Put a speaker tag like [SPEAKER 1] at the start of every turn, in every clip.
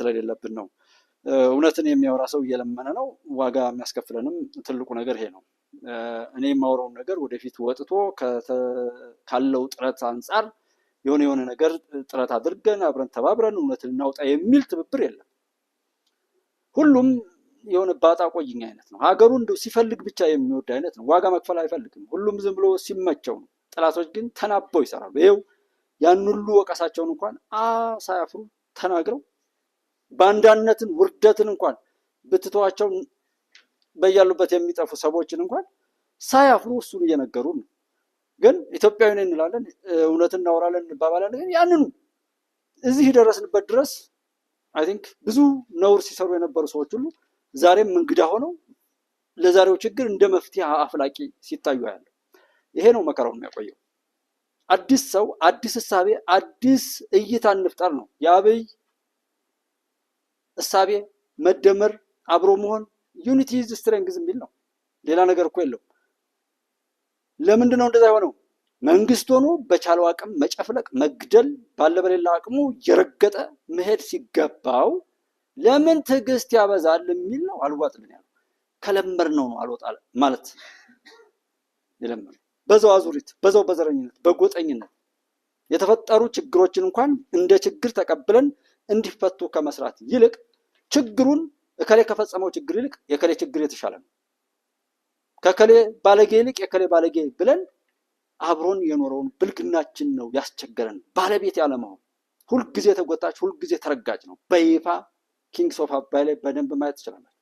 [SPEAKER 1] ስለሌለብን ነው። እውነትን የሚያወራ ሰው እየለመነ ነው። ዋጋ የሚያስከፍለንም ትልቁ ነገር ይሄ ነው። እኔ የማወራውን ነገር ወደፊት ወጥቶ ካለው ጥረት አንጻር የሆነ ነገር ጥረት አድርገን አብረን ተባብረን እውነትን እናውጣ የሚል ትብብር የለም። ሁሉም የሆነ ባጣ ቆይኝ አይነት ነው። ሀገሩ እንደው ሲፈልግ ብቻ የሚወድ አይነት ነው። ዋጋ መክፈል አይፈልግም። ሁሉም ዝም ብሎ ሲመቸው ነው። ጠላቶች ግን ተናበው ይሰራሉ። ይኸው ያን ሁሉ ወቀሳቸውን እንኳን ሳያፍሩ ተናግረው ባንዳነትን ውርደትን እንኳን ብትተዋቸው በያሉበት የሚጠፉ ሰዎችን እንኳን ሳያፍሩ እሱን እየነገሩ ነው። ግን ኢትዮጵያዊ ነን እንላለን፣ እውነትን እናወራለን እንባባላለን። ግን ያንኑ እዚህ ደረስንበት ድረስ አይ ቲንክ ብዙ ነውር ሲሰሩ የነበሩ ሰዎች ሁሉ ዛሬም እንግዳ ሆነው ለዛሬው ችግር እንደ መፍትሄ አፍላቂ ሲታዩ ያለ ይሄ ነው መከራውን የሚያቆየው። አዲስ ሰው፣ አዲስ እሳቤ፣ አዲስ እይታ እንፍጠር ነው የአብይ እሳቤ። መደመር፣ አብሮ መሆን፣ ዩኒቲ ኢዝ ስትሬንግዝ የሚል ነው። ሌላ ነገር እኮ የለውም። ለምንድን ነው እንደዛ የሆነው? መንግስት ሆኖ በቻለው አቅም መጨፍለቅ፣ መግደል፣ ባለ በሌላ አቅሙ እየረገጠ መሄድ ሲገባው ለምን ትዕግስት ያበዛል የሚል ነው። አልዋጥልን ያለው ከለመር ነው አልወጣ ማለት የለመር በዛው አዙሪት፣ በዛው በዘረኝነት፣ በጎጠኝነት የተፈጠሩ ችግሮችን እንኳን እንደ ችግር ተቀብለን እንዲፈቱ ከመስራት ይልቅ ችግሩን እከሌ ከፈጸመው ችግር ይልቅ የከሌ ችግር የተሻለ ነው፣ ከከሌ ባለጌ ይልቅ የከሌ ባለጌ ብለን አብሮን የኖረውን ብልግናችን ነው ያስቸገረን። ባለቤት ያለመሆን፣ ሁልጊዜ ተጎታች፣ ሁልጊዜ ተረጋጭ ነው። በይፋ ኪንግስ ኦፍ አባይ ላይ በደንብ ማየት ትችላላችሁ።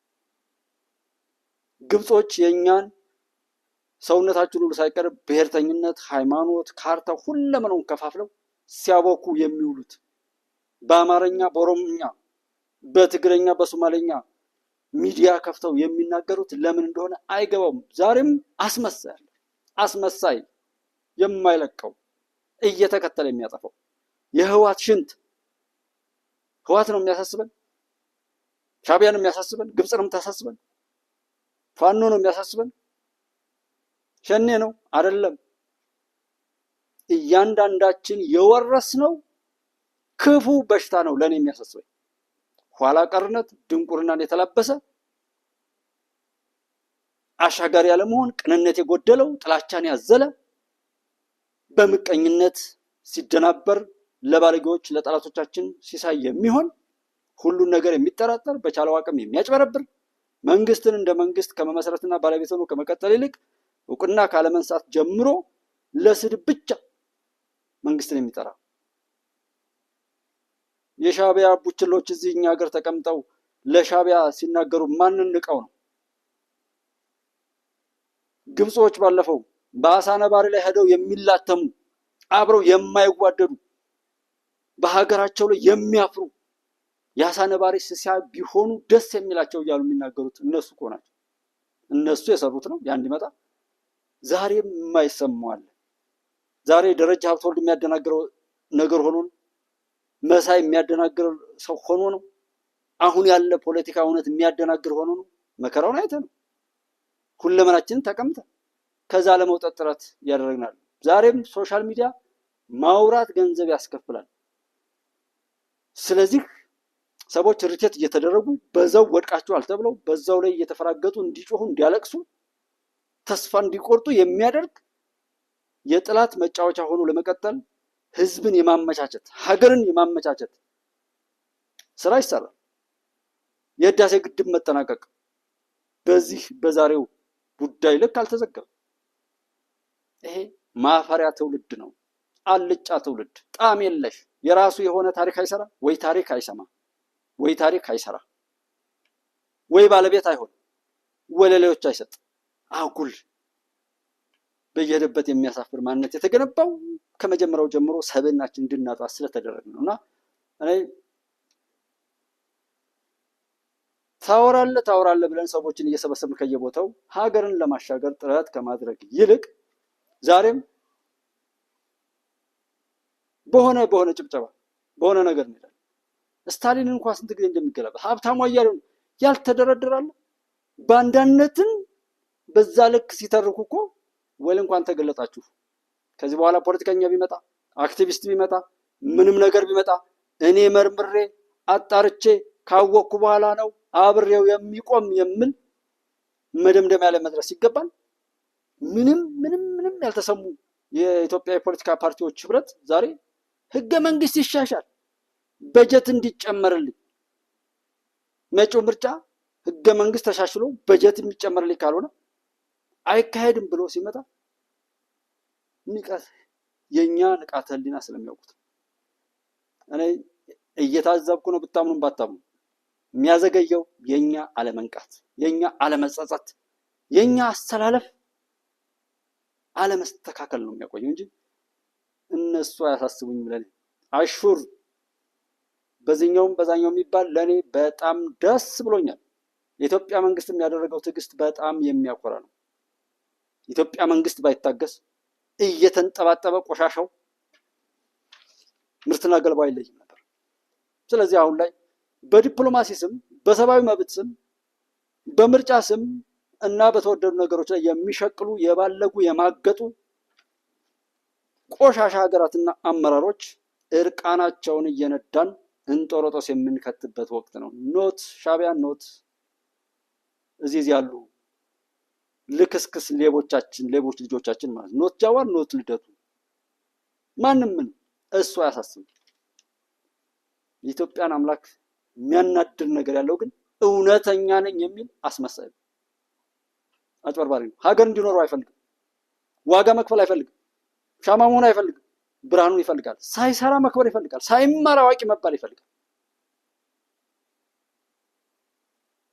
[SPEAKER 1] ግብጾች የእኛን ሰውነታችን ሁሉ ሳይቀር ብሔርተኝነት፣ ሃይማኖት፣ ካርታ ሁለመናውን ከፋፍለው ሲያቦኩ የሚውሉት በአማርኛ፣ በኦሮምኛ፣ በትግረኛ፣ በሶማሌኛ ሚዲያ ከፍተው የሚናገሩት ለምን እንደሆነ አይገባውም። ዛሬም አስመሳይ የማይለቀው እየተከተለ የሚያጠፋው የህዋት ሽንት ህዋት ነው የሚያሳስበን፣ ሻዕቢያ ነው የሚያሳስበን፣ ግብፅ ነው የምታሳስበን፣ ፋኖ ነው የሚያሳስበን፣ ሸኔ ነው አይደለም። እያንዳንዳችን የወረስነው ክፉ በሽታ ነው ለኔ የሚያሳስበኝ። ኋላ ቀርነት፣ ድንቁርናን የተላበሰ አሻጋሪ ያለመሆን፣ ቅንነት የጎደለው፣ ጥላቻን ያዘለ፣ በምቀኝነት ሲደናበር ለባለጌዎች ለጠላቶቻችን ሲሳይ የሚሆን ሁሉን ነገር የሚጠራጠር በቻለው አቅም የሚያጭበረብር መንግስትን እንደ መንግስት ከመመስረትና ባለቤት ሆኖ ከመቀጠል ይልቅ እውቅና ካለመንሳት ጀምሮ ለስድብ ብቻ መንግስትን የሚጠራ የሻዕቢያ ቡችሎች እዚህ እኛ ሀገር ተቀምጠው ለሻዕቢያ ሲናገሩ ማንን ንቀው ነው? ግብጾች ባለፈው በአሳ ነባሪ ላይ ሄደው የሚላተሙ አብረው የማይዋደዱ በሀገራቸው ላይ የሚያፍሩ የአሳ ነባሪ ስሲያ ቢሆኑ ደስ የሚላቸው እያሉ የሚናገሩት እነሱ እኮ ናቸው። እነሱ የሰሩት ነው ያ እንዲመጣ። ዛሬም የማይሰማው አለ። ዛሬ ደረጃ ሀብተወልድ የሚያደናግረው ነገር ሆኖ ነው። መሳይ የሚያደናግር ሰው ሆኖ ነው። አሁን ያለ ፖለቲካ እውነት የሚያደናግር ሆኖ ነው። መከራውን አይተን ነው ሁለመናችንን ተቀምጠን ከዛ ለመውጣት ጥረት ያደረግናል። ዛሬም ሶሻል ሚዲያ ማውራት ገንዘብ ያስከፍላል። ስለዚህ ሰዎች ሪቴት እየተደረጉ በዛው ወድቃቸዋል ተብለው በዛው ላይ እየተፈራገጡ እንዲጮሁ፣ እንዲያለቅሱ፣ ተስፋ እንዲቆርጡ የሚያደርግ የጥላት መጫወቻ ሆኖ ለመቀጠል ህዝብን የማመቻቸት ሀገርን የማመቻቸት ስራ ይሰራል። የህዳሴ ግድብ መጠናቀቅ በዚህ በዛሬው ጉዳይ ልክ አልተዘገበም። ይሄ ማፈሪያ ትውልድ ነው። አልጫ ትውልድ፣ ጣም የለሽ፣ የራሱ የሆነ ታሪክ አይሰራ ወይ ታሪክ አይሰማ ወይ ታሪክ አይሰራ ወይ ባለቤት አይሆን ወለሌዎች አይሰጥ፣ አጉል በየሄደበት የሚያሳፍር ማንነት የተገነባው ከመጀመሪያው ጀምሮ ሰብዕናችን እንድናጣ ስለተደረገ ነውና እኔ ታወራለህ ብለን ሰዎችን እየሰበሰብን ከየቦታው ሀገርን ለማሻገር ጥረት ከማድረግ ይልቅ ዛሬም በሆነ ጭብጨባ በሆነ ነገር እንላለን። ስታሊን እንኳን ስንት ጊዜ እንደሚገለበጥ ሀብታሙ አያሌው ያልተደረደራል። ባንዳነትን በዛ ልክ ሲተርኩ እኮ ወል እንኳን ተገለጣችሁ። ከዚህ በኋላ ፖለቲከኛ ቢመጣ አክቲቪስት ቢመጣ ምንም ነገር ቢመጣ እኔ መርምሬ አጣርቼ ካወቅኩ በኋላ ነው አብሬው የሚቆም የሚል መደምደሚያ ላይ መድረስ ይገባል። ምንም ያልተሰሙ የኢትዮጵያ የፖለቲካ ፓርቲዎች ህብረት ዛሬ ህገ መንግስት ይሻሻል፣ በጀት እንዲጨመርልኝ፣ መጪው ምርጫ ህገ መንግስት ተሻሽሎ በጀት የሚጨመርልኝ ካልሆነ አይካሄድም ብሎ ሲመጣ የኛ ንቃተ ህሊና ስለሚያውቁት እኔ እየታዘብኩ ነው። ብታምኑም ባታምኑ የሚያዘገየው የኛ አለመንቃት፣ የኛ አለመጸጸት፣ የኛ አስተላለፍ አለመስተካከል ነው የሚያቆየው እንጂ እነሱ አያሳስቡኝ ብለን አሹር በዚህኛውም በዛኛው የሚባል ለእኔ በጣም ደስ ብሎኛል። የኢትዮጵያ መንግስት የሚያደረገው ትዕግስት በጣም የሚያኮራ ነው። ኢትዮጵያ መንግስት ባይታገስ እየተንጠባጠበ ቆሻሻው ምርትና ገለባው አይለይም ነበር። ስለዚህ አሁን ላይ በዲፕሎማሲ ስም፣ በሰብአዊ መብት ስም፣ በምርጫ ስም እና በተወደዱ ነገሮች ላይ የሚሸቅሉ የባለጉ የማገጡ ቆሻሻ ሀገራትና አመራሮች እርቃናቸውን እየነዳን እንጦሮጦስ የምንከትበት ወቅት ነው። ኖት ሻዕቢያ፣ ኖት እዚህ ያሉ ልክስክስ ሌቦች ልጆቻችን ማለት ኖት ጃዋር፣ ኖት ልደቱ፣ ማንም ምን እሱ አያሳስብም። የኢትዮጵያን አምላክ የሚያናድር ነገር ያለው ግን እውነተኛ ነኝ የሚል አስመሳይ አጭበርባሪ ነው። ሀገር እንዲኖረው አይፈልግም። ዋጋ መክፈል አይፈልግም። ሻማ መሆን አይፈልግም። ብርሃኑን ይፈልጋል። ሳይሰራ መክበር ይፈልጋል። ሳይማር አዋቂ መባል ይፈልጋል።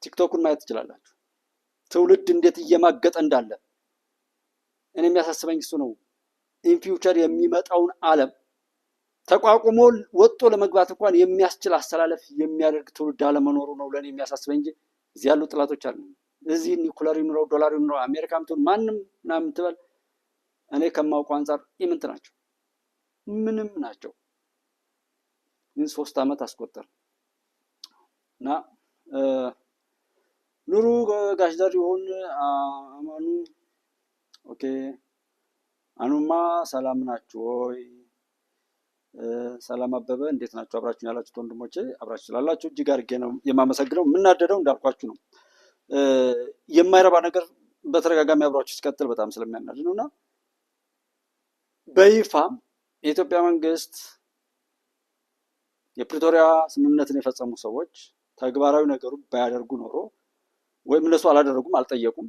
[SPEAKER 1] ቲክቶኩን ማየት ትችላላችሁ። ትውልድ እንዴት እየማገጠ እንዳለ። እኔ የሚያሳስበኝ እሱ ነው። ኢን ፊውቸር የሚመጣውን ዓለም ተቋቁሞ ወጦ ለመግባት እንኳን የሚያስችል አስተላለፍ የሚያደርግ ትውልድ አለመኖሩ ነው ለእኔ የሚያሳስበኝ እንጂ እዚህ ያሉ ጥላቶች አሉ። እዚህ ኒኩለር ይኑረው ዶላር ይኑረው አሜሪካ ምትሆን ማንም ምናምን ትበል፣ እኔ ከማውቀው አንጻር ኢምንት ናቸው፣ ምንም ናቸው። ግን 3 ዓመት አስቆጠር እና ኑሩ ጋሽ ዘሪሁን አማኑ ኦኬ አኑማ ሰላም ናችሁ ወይ? ሰላም አበበ እንዴት ናችሁ? አብራችሁ ያላችሁት ወንድሞቼ አብራችሁ ስላላችሁ እጅግ አድርጌ ነው የማመሰግነው። የምናደደው እንዳልኳችሁ ነው። የማይረባ ነገር በተደጋጋሚ አብራችሁ ሲቀጥል በጣም ስለሚያናድ ነውና በይፋ የኢትዮጵያ መንግስት የፕሪቶሪያ ስምምነትን የፈጸሙ ሰዎች ተግባራዊ ነገሩን ባያደርጉ ኖሮ ወይም እነሱ አላደረጉም አልጠየቁም፣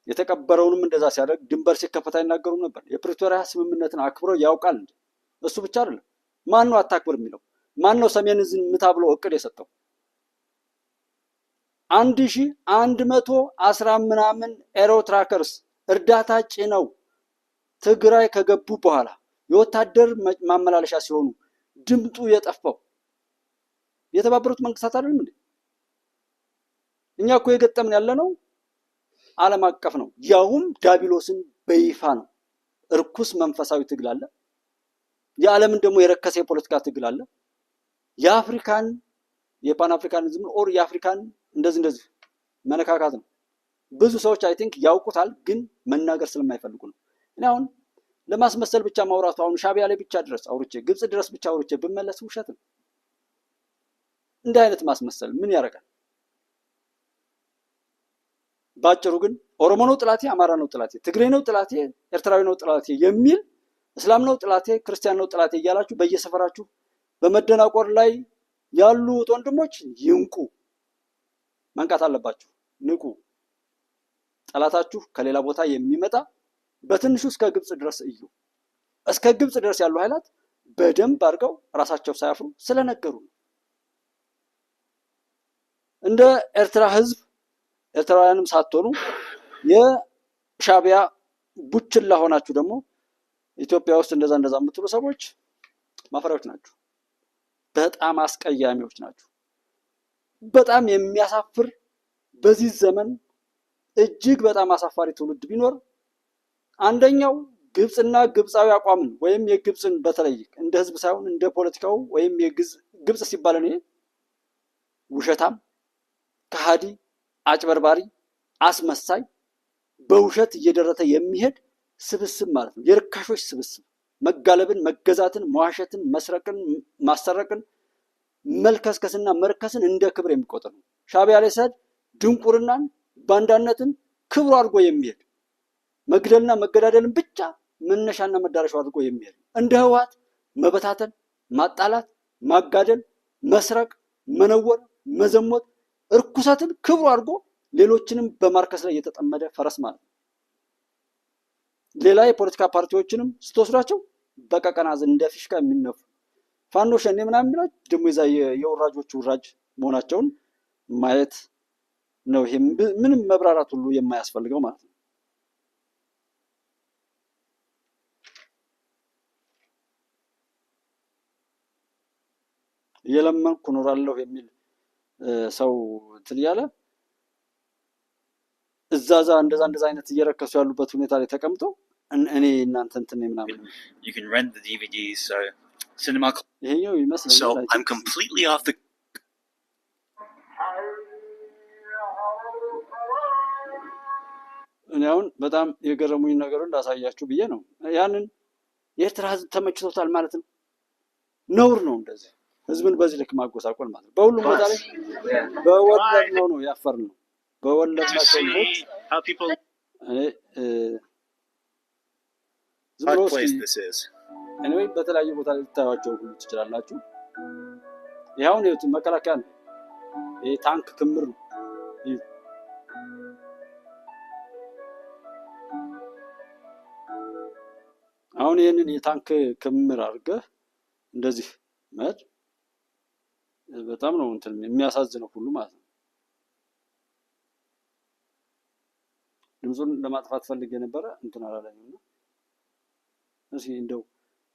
[SPEAKER 1] የተቀበረውንም እንደዛ ሲያደርግ ድንበር ሲከፈት አይናገሩም ነበር። የፕሪቶሪያ ስምምነትን አክብሮ ያውቃል እንጂ እሱ ብቻ አይደለም። ማን ነው አታክብር የሚለው? ማን ነው ሰሜን ዕዝን ምታ ብሎ እቅድ የሰጠው? 1110 ምናምን ኤሮ ትራከርስ እርዳታ ጭነው ትግራይ ከገቡ በኋላ የወታደር ማመላለሻ ሲሆኑ ድምጡ የጠፋው የተባበሩት መንግስታት አይደለም እንዴ? እኛ እኮ የገጠምን ያለነው ዓለም አቀፍ ነው። ያውም ዳቢሎስን በይፋ ነው። እርኩስ መንፈሳዊ ትግል አለ። የዓለምን ደግሞ የረከሰ የፖለቲካ ትግል አለ። የአፍሪካን የፓን አፍሪካኒዝም ኦር የአፍሪካን እንደዚህ መነካካት ነው። ብዙ ሰዎች አይ ቲንክ ያውቁታል፣ ግን መናገር ስለማይፈልጉ ነው። እኔ አሁን ለማስመሰል ብቻ ማውራቱ አሁን ሻዕቢያ ላይ ብቻ ድረስ አውርቼ ግብጽ ድረስ ብቻ አውርቼ ብመለስ ውሸት ነው። እንዲህ አይነት ማስመሰል ምን ያደርጋል? ባጭሩ ግን ኦሮሞ ነው ጥላቴ፣ አማራ ነው ጥላቴ፣ ትግሬ ነው ጥላቴ፣ ኤርትራዊ ነው ጥላቴ የሚል እስላም ነው ጥላቴ፣ ክርስቲያን ነው ጥላቴ እያላችሁ በየሰፈራችሁ በመደናቆር ላይ ያሉት ወንድሞች ይንቁ። መንቃት አለባችሁ። ንቁ። ጠላታችሁ ከሌላ ቦታ የሚመጣ በትንሹ እስከ ግብጽ ድረስ እዩ። እስከ ግብጽ ድረስ ያሉ ኃይላት በደንብ አድርገው ራሳቸው ሳያፍሩ ስለነገሩ ነው። እንደ ኤርትራ ህዝብ ኤርትራውያንም ሳትሆኑ የሻዕቢያ ቡችላ ሆናችሁ ደግሞ ኢትዮጵያ ውስጥ እንደዛ የምትሉ ሰዎች ማፈሪያዎች ናችሁ። በጣም አስቀያሚዎች ናችሁ። በጣም የሚያሳፍር በዚህ ዘመን እጅግ በጣም አሳፋሪ ትውልድ ቢኖር አንደኛው ግብጽና ግብጻዊ አቋምን ወይም የግብጽን በተለይ እንደ ህዝብ ሳይሆን እንደ ፖለቲካው ወይም ግብጽ ሲባል እኔ ውሸታም፣ ከሃዲ፣ አጭበርባሪ፣ አስመሳይ በውሸት እየደረተ የሚሄድ ስብስብ ማለት ነው። የርካሾች ስብስብ መጋለብን፣ መገዛትን፣ መዋሸትን፣ መስረቅን፣ ማሰረቅን መልከስከስና መርከስን እንደ ክብር የሚቆጥር ነው። ሻዕቢያ ላይ ሲሄድ ድንቁርናን ባንዳነትን ክብሩ አድርጎ የሚሄድ መግደልና መገዳደልን ብቻ መነሻና መዳረሻው አድርጎ የሚሄድ እንደ ህወሓት መበታተን፣ ማጣላት፣ ማጋደል፣ መስረቅ፣ መነወር፣ መዘሞት እርኩሰትን ክብሩ አድርጎ ሌሎችንም በማርከስ ላይ የተጠመደ ፈረስ ማለት ነው። ሌላ የፖለቲካ ፓርቲዎችንም ስትወስዷቸው በቀቀናዝ እንደ ፊሽካ የሚነፉ ፋኖ ሸኔ ምናምን የሚላቸው ደግሞ የዛ የውራጆቹ ውራጅ መሆናቸውን ማየት ነው። ይሄ ምንም መብራራት ሁሉ የማያስፈልገው ማለት ነው። እየለመንኩ እኖራለሁ የሚል ሰው እንትን እያለ እዛዛ እንደዛ አይነት እየረከሱ ያሉበት ሁኔታ ላይ ተቀምጦ እኔ እናንተ እንትን ምናምን ይሄኛው ይመስለኛል እኔ አሁን በጣም የገረሙኝ ነገሩን እንዳሳያችሁ ብዬ ነው። ያንን የኤርትራ ህዝብ ተመችቶታል ማለት ነው። ነውር ነው እንደዚህ ህዝብን በዚህ ልክ ማጎሳቆል ማለት ነው። በሁሉም ቦታ ላይ በወለድ ነው ያፈር ነው በወለድ ናቸው ልጆች እኔ በተለያዩ ቦታ ላይ ልታዩዋቸው ሁሉ ትችላላችሁ። ይኸውን ይኸውት መከላከያ ነው። ይሄ ታንክ ክምር ነው። አሁን ይህንን የታንክ ክምር አድርገህ እንደዚህ መድ በጣም ነው እንትን የሚያሳዝነው ሁሉ ማለት ነው። ድምፁን ለማጥፋት ፈልጌ የነበረ እንትን አላለኝም። እስኪ እንደው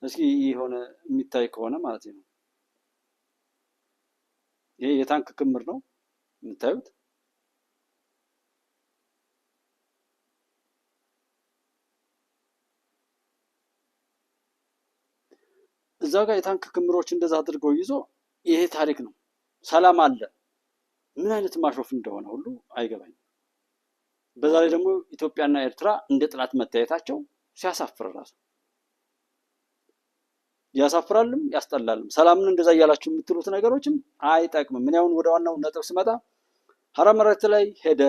[SPEAKER 1] እስኪ የሆነ የሚታይ ከሆነ ማለት ነው። ይሄ የታንክ ክምር ነው የምታዩት። እዛ ጋር የታንክ ክምሮች እንደዛ አድርገው ይዞ ይሄ ታሪክ ነው። ሰላም አለ። ምን አይነት ማሾፍ እንደሆነ ሁሉ አይገባኝም። በዛ ላይ ደግሞ ኢትዮጵያና ኤርትራ እንደ ጥላት መታየታቸው ሲያሳፍር ራሱ ያሳፍራልም ያስጠላልም። ሰላምን እንደዛ እያላችሁ የምትሉት ነገሮችም አይጠቅምም። ምን ያውን ወደ ዋናው ነጥብ ስመጣ ሀራ መሬት ላይ ሄደ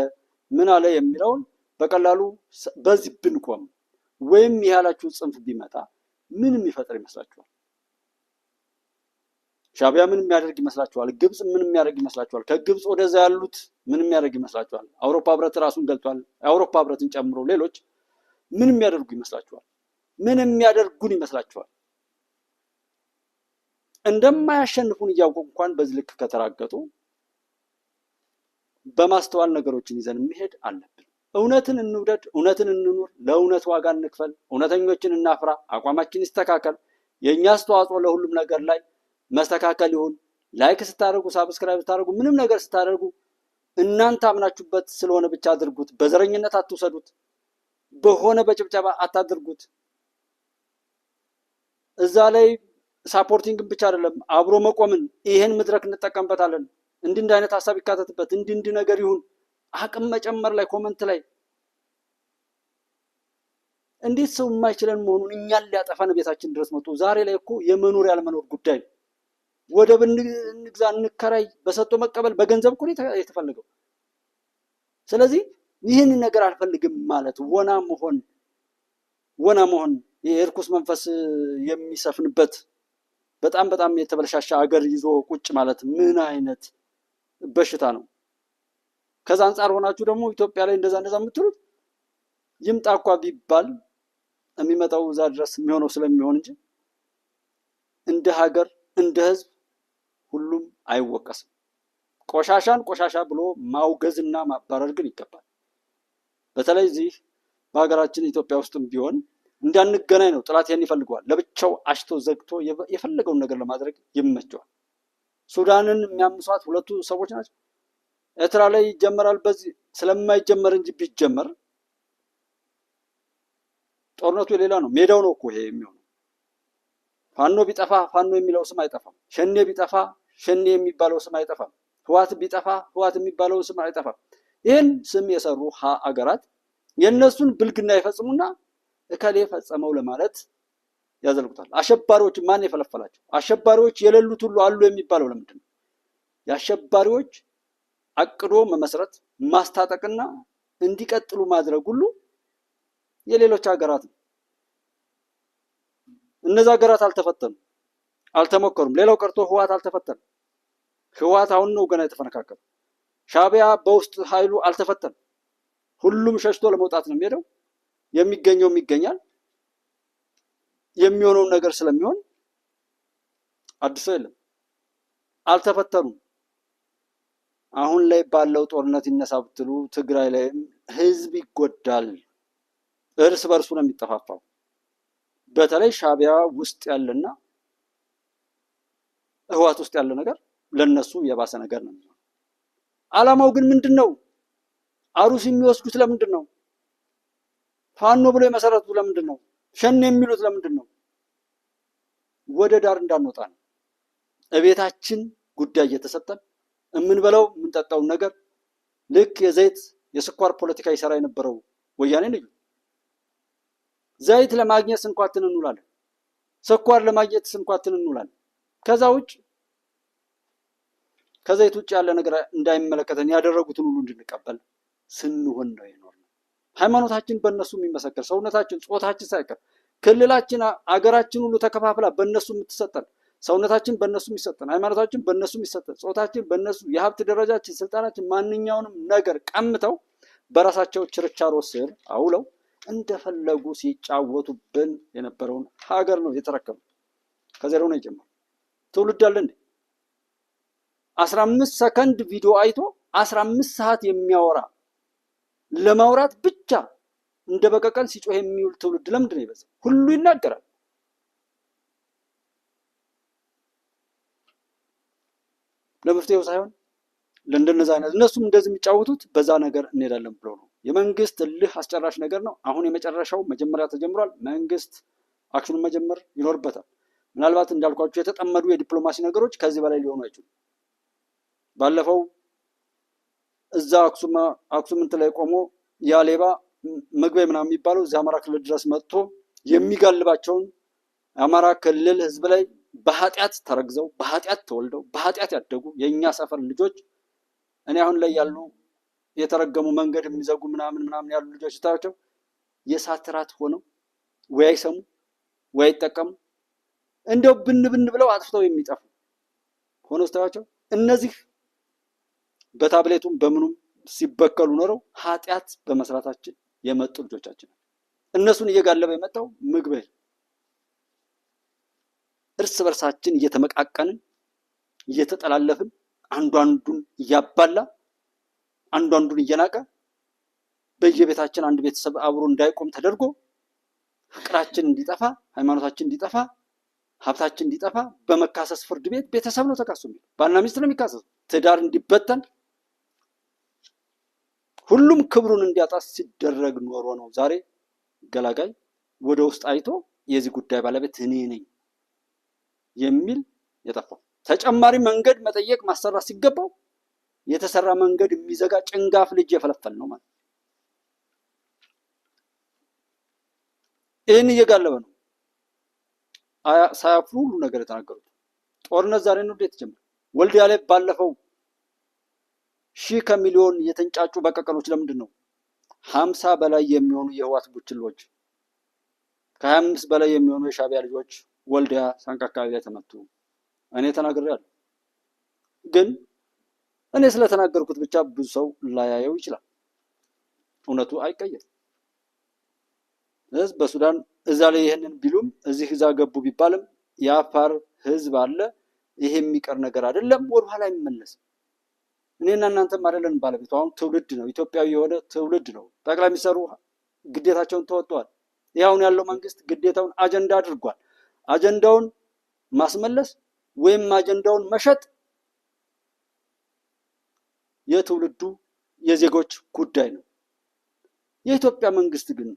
[SPEAKER 1] ምን አለ የሚለውን በቀላሉ በዚህ ብንቆም ወይም ያላችሁ ጽንፍ ቢመጣ ምን የሚፈጥር ይመስላችኋል? ሻዕቢያ ምን የሚያደርግ ይመስላችኋል? ግብጽ ምን የሚያደርግ ይመስላችኋል? ከግብጽ ወደዛ ያሉት ምን የሚያደርግ ይመስላችኋል? አውሮፓ ህብረት ራሱን ገልጧል። የአውሮፓ ህብረትን ጨምሮ ሌሎች ምን የሚያደርጉ ይመስላችኋል? ምን የሚያደርጉን ይመስላችኋል? እንደማያሸንፉን እያወቁ እንኳን በዚህ ልክ ከተራገጡ በማስተዋል ነገሮችን ይዘን መሄድ አለብን። እውነትን እንውደድ፣ እውነትን እንኑር፣ ለእውነት ዋጋ እንክፈል፣ እውነተኞችን እናፍራ፣ አቋማችን ይስተካከል። የእኛ አስተዋጽኦ ለሁሉም ነገር ላይ መስተካከል ይሁን። ላይክ ስታደርጉ፣ ሳብስክራይብ ስታደርጉ፣ ምንም ነገር ስታደርጉ እናንተ አምናችሁበት ስለሆነ ብቻ አድርጉት። በዘረኝነት አትውሰዱት። በሆነ በጭብጨባ አታድርጉት። እዛ ላይ ሳፖርቲንግን ብቻ አይደለም አብሮ መቆምን ይሄን መድረክ እንጠቀምበታለን። እንዲህ አይነት ሀሳብ ይካተትበት፣ እንዲህ ነገር ይሁን። አቅም መጨመር ላይ ኮመንት ላይ እንዴት ሰው የማይችለን መሆኑን እኛን ሊያጠፋን ቤታችን ድረስ መጥቶ ዛሬ ላይ እኮ የመኖር ያለመኖር ጉዳይ ነው። ወደብ እንግዛ እንከራይ፣ በሰጥቶ መቀበል በገንዘብ እኮ የተፈለገው። ስለዚህ ይህን ነገር አልፈልግም ማለት ወና መሆን የእርኩስ መንፈስ የሚሰፍንበት በጣም የተበለሻሻ አገር ይዞ ቁጭ ማለት ምን አይነት በሽታ ነው? ከዛ አንጻር ሆናችሁ ደግሞ ኢትዮጵያ ላይ እንደዛ የምትሉት ይምጣ እንኳ ቢባል የሚመጣው እዛ ድረስ የሚሆነው ስለሚሆን እንጂ እንደ ሀገር እንደ ህዝብ ሁሉም አይወቀስም። ቆሻሻን ቆሻሻ ብሎ ማውገዝና ማባረር ግን ይገባል። በተለይ እዚህ በሀገራችን ኢትዮጵያ ውስጥም ቢሆን እንዳንገናኝ ነው ጥላት ይሄን ይፈልገዋል። ለብቻው አሽቶ ዘግቶ የፈለገውን ነገር ለማድረግ ይመቸዋል። ሱዳንን የሚያምሷት ሁለቱ ሰዎች ናቸው። ኤርትራ ላይ ይጀመራል በዚህ ስለማይጀመር እንጂ ቢጀመር ጦርነቱ የሌላ ነው። ሜዳው ነው እኮ ይሄ የሚሆነው። ፋኖ ቢጠፋ ፋኖ የሚለው ስም አይጠፋም። ሸኔ ቢጠፋ ሸኔ የሚባለው ስም አይጠፋም። ህዋት ቢጠፋ ህዋት የሚባለው ስም አይጠፋም። ይህን ስም የሰሩ አገራት የእነሱን ብልግና ይፈጽሙና እከሌ ፈጸመው ለማለት ያዘልቁታል። አሸባሪዎች ማን የፈለፈላቸው? አሸባሪዎች የሌሉት ሁሉ አሉ የሚባለው ለምንድን ነው? የአሸባሪዎች አቅዶ መመስረት ማስታጠቅና እንዲቀጥሉ ማድረግ ሁሉ የሌሎች ሀገራት ነው። እነዚህ ሀገራት አልተፈተኑም፣ አልተሞከሩም። ሌላው ቀርቶ ህወሓት አልተፈተነም። ህወሓት አሁን ነው ገና የተፈነካከለው። ሻዕቢያ በውስጥ ኃይሉ አልተፈተነም። ሁሉም ሸሽቶ ለመውጣት ነው የሚሄደው። የሚገኘውም ይገኛል። የሚሆነውን ነገር ስለሚሆን አዲስ የለም። አልተፈተኑም። አሁን ላይ ባለው ጦርነት ይነሳ ብትሉ ትግራይ ላይም ህዝብ ይጎዳል። እርስ በርሱ ነው የሚጠፋፋው። በተለይ ሻዕቢያ ውስጥ ያለና ህወሓት ውስጥ ያለ ነገር ለነሱ የባሰ ነገር ነው። ዓላማው ግን ምንድን ነው? አሩሲ የሚወስዱት ለምንድን ነው? ፋኖ ብሎ የመሰረቱት ለምንድን ነው? ሸኔ የሚሉት ለምንድን ነው? ወደ ዳር እንዳንወጣ ነው። እቤታችን ጉዳይ እየተሰጠን የምንበላው የምንጠጣውን ነገር ልክ የዘይት የስኳር ፖለቲካ ይሰራ የነበረው ወያኔ ነው። ዘይት ለማግኘት ስንኳትን እንውላለን። ስኳር ለማግኘት ስንኳትን እንውላለን። ከዛ ውጭ ከዘይት ውጭ ያለ ነገር እንዳይመለከተን ያደረጉትን ሁሉ እንድንቀበል ስንሆን ነው የኖርነው። ሃይማኖታችን በእነሱ የሚመሰከር፣ ሰውነታችን፣ ጾታችን ሳይቀር ክልላችን፣ አገራችን ሁሉ ተከፋፍላ በእነሱ የምትሰጠን፣ ሰውነታችን በእነሱ የሚሰጠን፣ ሃይማኖታችን በእነሱ የሚሰጠን፣ ጾታችን በእነሱ፣ የሀብት ደረጃችን፣ ስልጣናችን፣ ማንኛውንም ነገር ቀምተው በራሳቸው ችርቻሮ ስር አውለው እንደፈለጉ ሲጫወቱብን የነበረውን ሀገር ነው የተረከቡ። ከዜሮ ነው የጀመረው። ትውልድ አለ እንዴ? 15 ሰከንድ ቪዲዮ አይቶ 15 ሰዓት የሚያወራ ለማውራት ብቻ እንደ በቀቀን ሲጮህ የሚውል ትውልድ ለምንድን ነው የበዛው? ሁሉ ይናገራል። ለመፍትሄው ሳይሆን ለእንደነዛ አይነት እነሱም እንደዚህ የሚጫወቱት በዛ ነገር እንሄዳለን ብለው ነው። የመንግስት እልህ አስጨራሽ ነገር ነው። አሁን የመጨረሻው መጀመሪያ ተጀምሯል። መንግስት አክሽኑን መጀመር ይኖርበታል። ምናልባት እንዳልኳቸው የተጠመዱ የዲፕሎማሲ ነገሮች ከዚህ በላይ ሊሆኑ አይችሉም። ባለፈው እዛ አክሱም እንትን ላይ ቆሞ ያ ሌባ መግቢያ ምናምን የሚባለው እዚህ አማራ ክልል ድረስ መጥቶ የሚጋልባቸውን አማራ ክልል ህዝብ ላይ በኃጢአት ተረግዘው በኃጢአት ተወልደው በኃጢአት ያደጉ የእኛ ሰፈር ልጆች እኔ አሁን ላይ ያሉ የተረገሙ መንገድ የሚዘጉ ምናምን ያሉ ልጆች ስታያቸው የእሳት ራት ሆነው ወይ አይሰሙ ወይ አይጠቀሙ እንደው ብን ብለው አጥፍተው የሚጠፉ ሆነው ስታያቸው እነዚህ በታብሌቱም በምኑም ሲበከሉ ኖረው ኃጢአት በመስራታችን የመጡ ልጆቻችን እነሱን እየጋለበ የመጣው ምግብ እርስ በርሳችን እየተመቃቀንን እየተጠላለፍን አንዱ አንዱን እያባላ አንዱ አንዱን እየናቀ በየቤታችን አንድ ቤተሰብ አብሮ እንዳይቆም ተደርጎ ፍቅራችን እንዲጠፋ፣ ሃይማኖታችን እንዲጠፋ፣ ሀብታችን እንዲጠፋ በመካሰስ ፍርድ ቤት ቤተሰብ ነው ተካሶ የሚለው። ባልና ሚስት ነው የሚካሰሱ። ትዳር እንዲበተን ሁሉም ክብሩን እንዲያጣ ሲደረግ ኖሮ ነው ዛሬ ገላጋይ ወደ ውስጥ አይቶ የዚህ ጉዳይ ባለቤት እኔ ነኝ የሚል የጠፋው። ተጨማሪ መንገድ መጠየቅ ማሰራት ሲገባው የተሰራ መንገድ የሚዘጋ ጭንጋፍ ልጅ የፈለፈል ነው ማለት። ይህን እየጋለበ ነው ሳያፍሩ ሁሉ ነገር የተናገሩት። ጦርነት ዛሬ ነው የተጀመረው። ወልዲያ ላይ ባለፈው ሺህ ከሚሊዮን የተንጫጩ በቀቀኖች ለምንድን ነው 50 በላይ የሚሆኑ የህወሓት ቡችሎች ከ25 በላይ የሚሆኑ የሻዕቢያ ልጆች ወልዲያ ሳንቃ አካባቢ ላይ ተመቱ? እኔ ተናግሬያለሁ። ግን እኔ ስለተናገርኩት ብቻ ብዙ ሰው ላያየው ይችላል። እውነቱ አይቀየርም። ህዝብ በሱዳን እዛ ላይ ይሄንን ቢሉም እዚህ እዛ ገቡ ቢባልም የአፋር ህዝብ አለ። ይሄ የሚቀር ነገር አይደለም፣ ወደኋላ አይመለስም። እኔና እናንተም አይደለን ባለቤቱ። አሁን ትውልድ ነው፣ ኢትዮጵያዊ የሆነ ትውልድ ነው። ጠቅላይ ሚኒስትሩ ግዴታቸውን ተወጥተዋል። ይህ አሁን ያለው መንግስት ግዴታውን አጀንዳ አድርጓል። አጀንዳውን ማስመለስ ወይም አጀንዳውን መሸጥ የትውልዱ የዜጎች ጉዳይ ነው። የኢትዮጵያ መንግስት ግን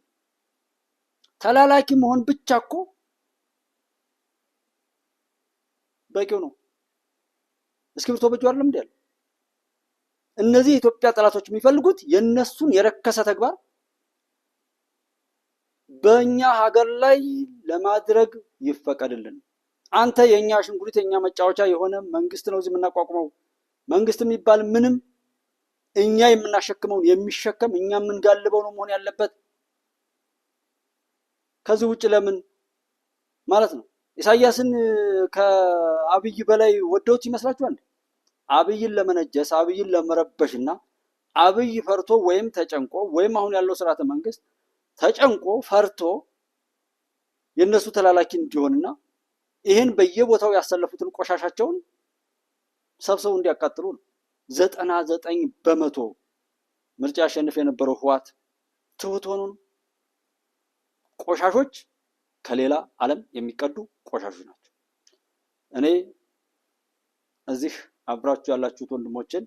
[SPEAKER 1] ተላላኪ መሆን ብቻ እኮ በቂው ነው። እስክሪብቶ በእጁ አይደለም እንዴ ያለው? እነዚህ የኢትዮጵያ ጠላቶች የሚፈልጉት የነሱን የረከሰ ተግባር በእኛ ሀገር ላይ ለማድረግ ይፈቀድልን። አንተ የኛ አሽንጉሊት የኛ መጫወቻ የሆነ መንግስት ነው እዚህ የምናቋቁመው መንግስት የሚባል ምንም እኛ የምናሸክመውን የሚሸከም እኛ የምንጋልበው ነው መሆን ያለበት። ከዚህ ውጭ ለምን ማለት ነው? ኢሳያስን ከአብይ በላይ ወደውት ይመስላችኋል? አብይን ለመነጀስ አብይን ለመረበሽና አብይ ፈርቶ ወይም ተጨንቆ ወይም አሁን ያለው ስርዓተ መንግስት ተጨንቆ ፈርቶ የነሱ ተላላኪ እንዲሆንና ይህን በየቦታው ያሰለፉትን ቆሻሻቸውን ሰብሰው እንዲያቃጥሉ ነው። 99% ምርጫ ያሸንፍ የነበረው ህወሓት ትሁት ሆኖ ነው። ቆሻሾች ከሌላ ዓለም የሚቀዱ ቆሻሾች ናቸው። እኔ እዚህ አብራችሁ ያላችሁት ወንድሞችን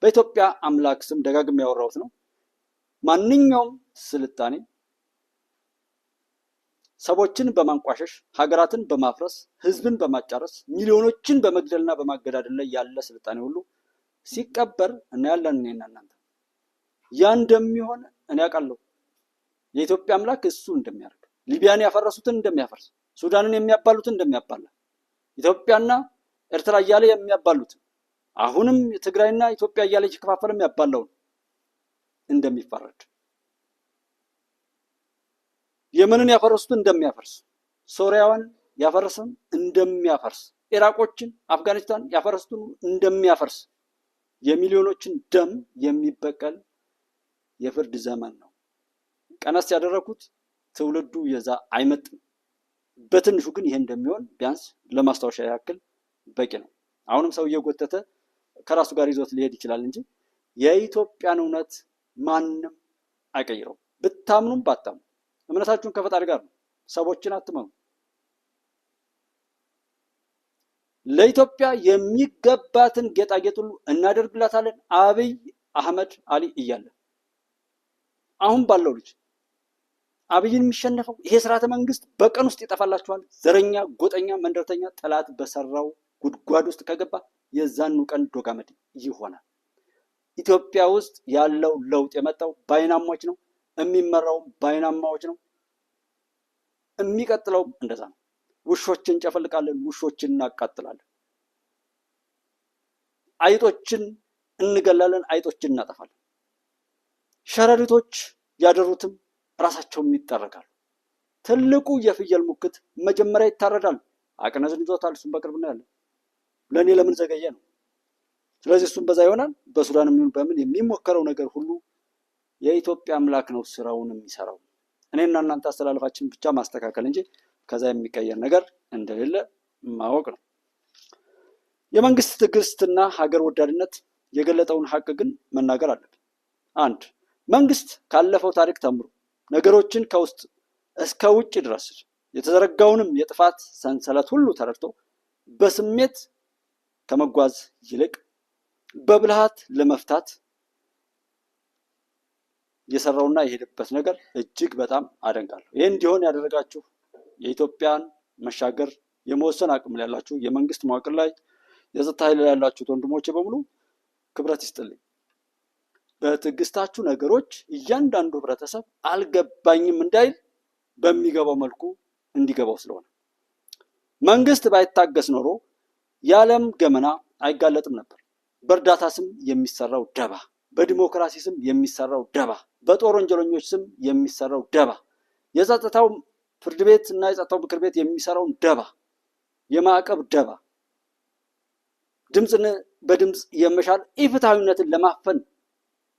[SPEAKER 1] በኢትዮጵያ አምላክ ስም ደጋግሜ ያወራሁት ነው። ማንኛውም ስልጣኔ ሰዎችን በማንቋሸሽ ሀገራትን በማፍረስ ህዝብን በማጫረስ ሚሊዮኖችን በመግደልና በማገዳደል ላይ ያለ ስልጣኔ ሁሉ ሲቀበር እናያለን። እኔና እናንተ ያ እንደሚሆን እኔ አውቃለሁ። የኢትዮጵያ አምላክ እሱ እንደሚያደርግ ሊቢያን ያፈረሱትን እንደሚያፈርስ፣ ሱዳንን የሚያባሉትን እንደሚያባላ፣ ኢትዮጵያና ኤርትራ እያለ የሚያባሉትን አሁንም ትግራይና ኢትዮጵያ እያለ እየከፋፈለ የሚያባላውን እንደሚፋረድ፣ የመንን ያፈረሱትን እንደሚያፈርስ፣ ሶሪያዋን ያፈረሰን እንደሚያፈርስ፣ ኢራቆችን አፍጋኒስታን ያፈረሱትን እንደሚያፈርስ የሚሊዮኖችን ደም የሚበቀል የፍርድ ዘመን ነው። ቀነስ ያደረኩት ትውልዱ የዛ አይመጥም። በትንሹ ግን ይሄ እንደሚሆን ቢያንስ ለማስታወሻ ያክል በቂ ነው። አሁንም ሰው እየጎተተ ከራሱ ጋር ይዞት ሊሄድ ይችላል እንጂ የኢትዮጵያን እውነት ማንም አይቀይረው። ብታምኑም ባታምኑ እምነታችሁን ከፈጣሪ ጋር ነው። ሰዎችን አትመኑ። ለኢትዮጵያ የሚገባትን ጌጣጌጥ ሁሉ እናደርግላታለን አብይ አህመድ አሊ እያለ አሁን ባለው ልጅ አብይን የሚሸነፈው ይሄ ስርዓተ መንግስት በቀን ውስጥ ይጠፋላችኋል። ዘረኛ፣ ጎጠኛ፣ መንደርተኛ ጠላት በሰራው ጉድጓድ ውስጥ ከገባ የዛኑ ቀን ዶጋመድ ይሆናል። ኢትዮጵያ ውስጥ ያለው ለውጥ የመጣው በአይናማዎች ነው። የሚመራው በአይናማዎች ነው። የሚቀጥለው እንደዛ ነው። ውሾችን እንጨፈልቃለን፣ ውሾችን እናቃጥላለን፣ አይጦችን እንገላለን፣ አይጦችን እናጠፋለን። ሸረሪቶች ያደሩትም ራሳቸውም ይጠረጋሉ። ትልቁ የፍየል ሙክት መጀመሪያ ይታረዳል። አቅነዝን ይዞታል። እሱም በቅርብ ነው ያለ። ለእኔ ለምን ዘገየ ነው። ስለዚህ እሱም በዛ ይሆናል። በሱዳን የሚሆን በምን የሚሞከረው ነገር ሁሉ የኢትዮጵያ አምላክ ነው ስራውን የሚሰራው። እኔና እናንተ አስተላለፋችን ብቻ ማስተካከል እንጂ ከዛ የሚቀየር ነገር እንደሌለ ማወቅ ነው። የመንግስት ትዕግስትና ሀገር ወዳድነት የገለጠውን ሀቅ ግን መናገር አለብን። አንድ መንግስት ካለፈው ታሪክ ተምሮ ነገሮችን ከውስጥ እስከ ውጭ ድረስ የተዘረጋውንም የጥፋት ሰንሰለት ሁሉ ተረድቶ በስሜት ከመጓዝ ይልቅ በብልሃት ለመፍታት የሰራውና የሄደበት ነገር እጅግ በጣም አደንቃለሁ። ይህ እንዲሆን ያደረጋችሁ የኢትዮጵያን መሻገር የመወሰን አቅም ያላችሁ የመንግስት መዋቅር ላይ የጸጥታ ኃይል ላይ ያላችሁት ወንድሞቼ በሙሉ ክብረት ይስጥልኝ። በትዕግስታችሁ ነገሮች እያንዳንዱ ህብረተሰብ አልገባኝም እንዳይል በሚገባው መልኩ እንዲገባው ስለሆነ መንግስት ባይታገስ ኖሮ የዓለም ገመና አይጋለጥም ነበር። በእርዳታ ስም የሚሰራው ደባ፣ በዲሞክራሲ ስም የሚሰራው ደባ፣ በጦር ወንጀለኞች ስም የሚሰራው ደባ፣ የጸጥታው ፍርድ ቤት እና የጸጥታው ምክር ቤት የሚሰራውን ደባ፣ የማዕቀብ ደባ፣ ድምፅን በድምፅ የመሻል ኢፍትሐዊነትን ለማፈን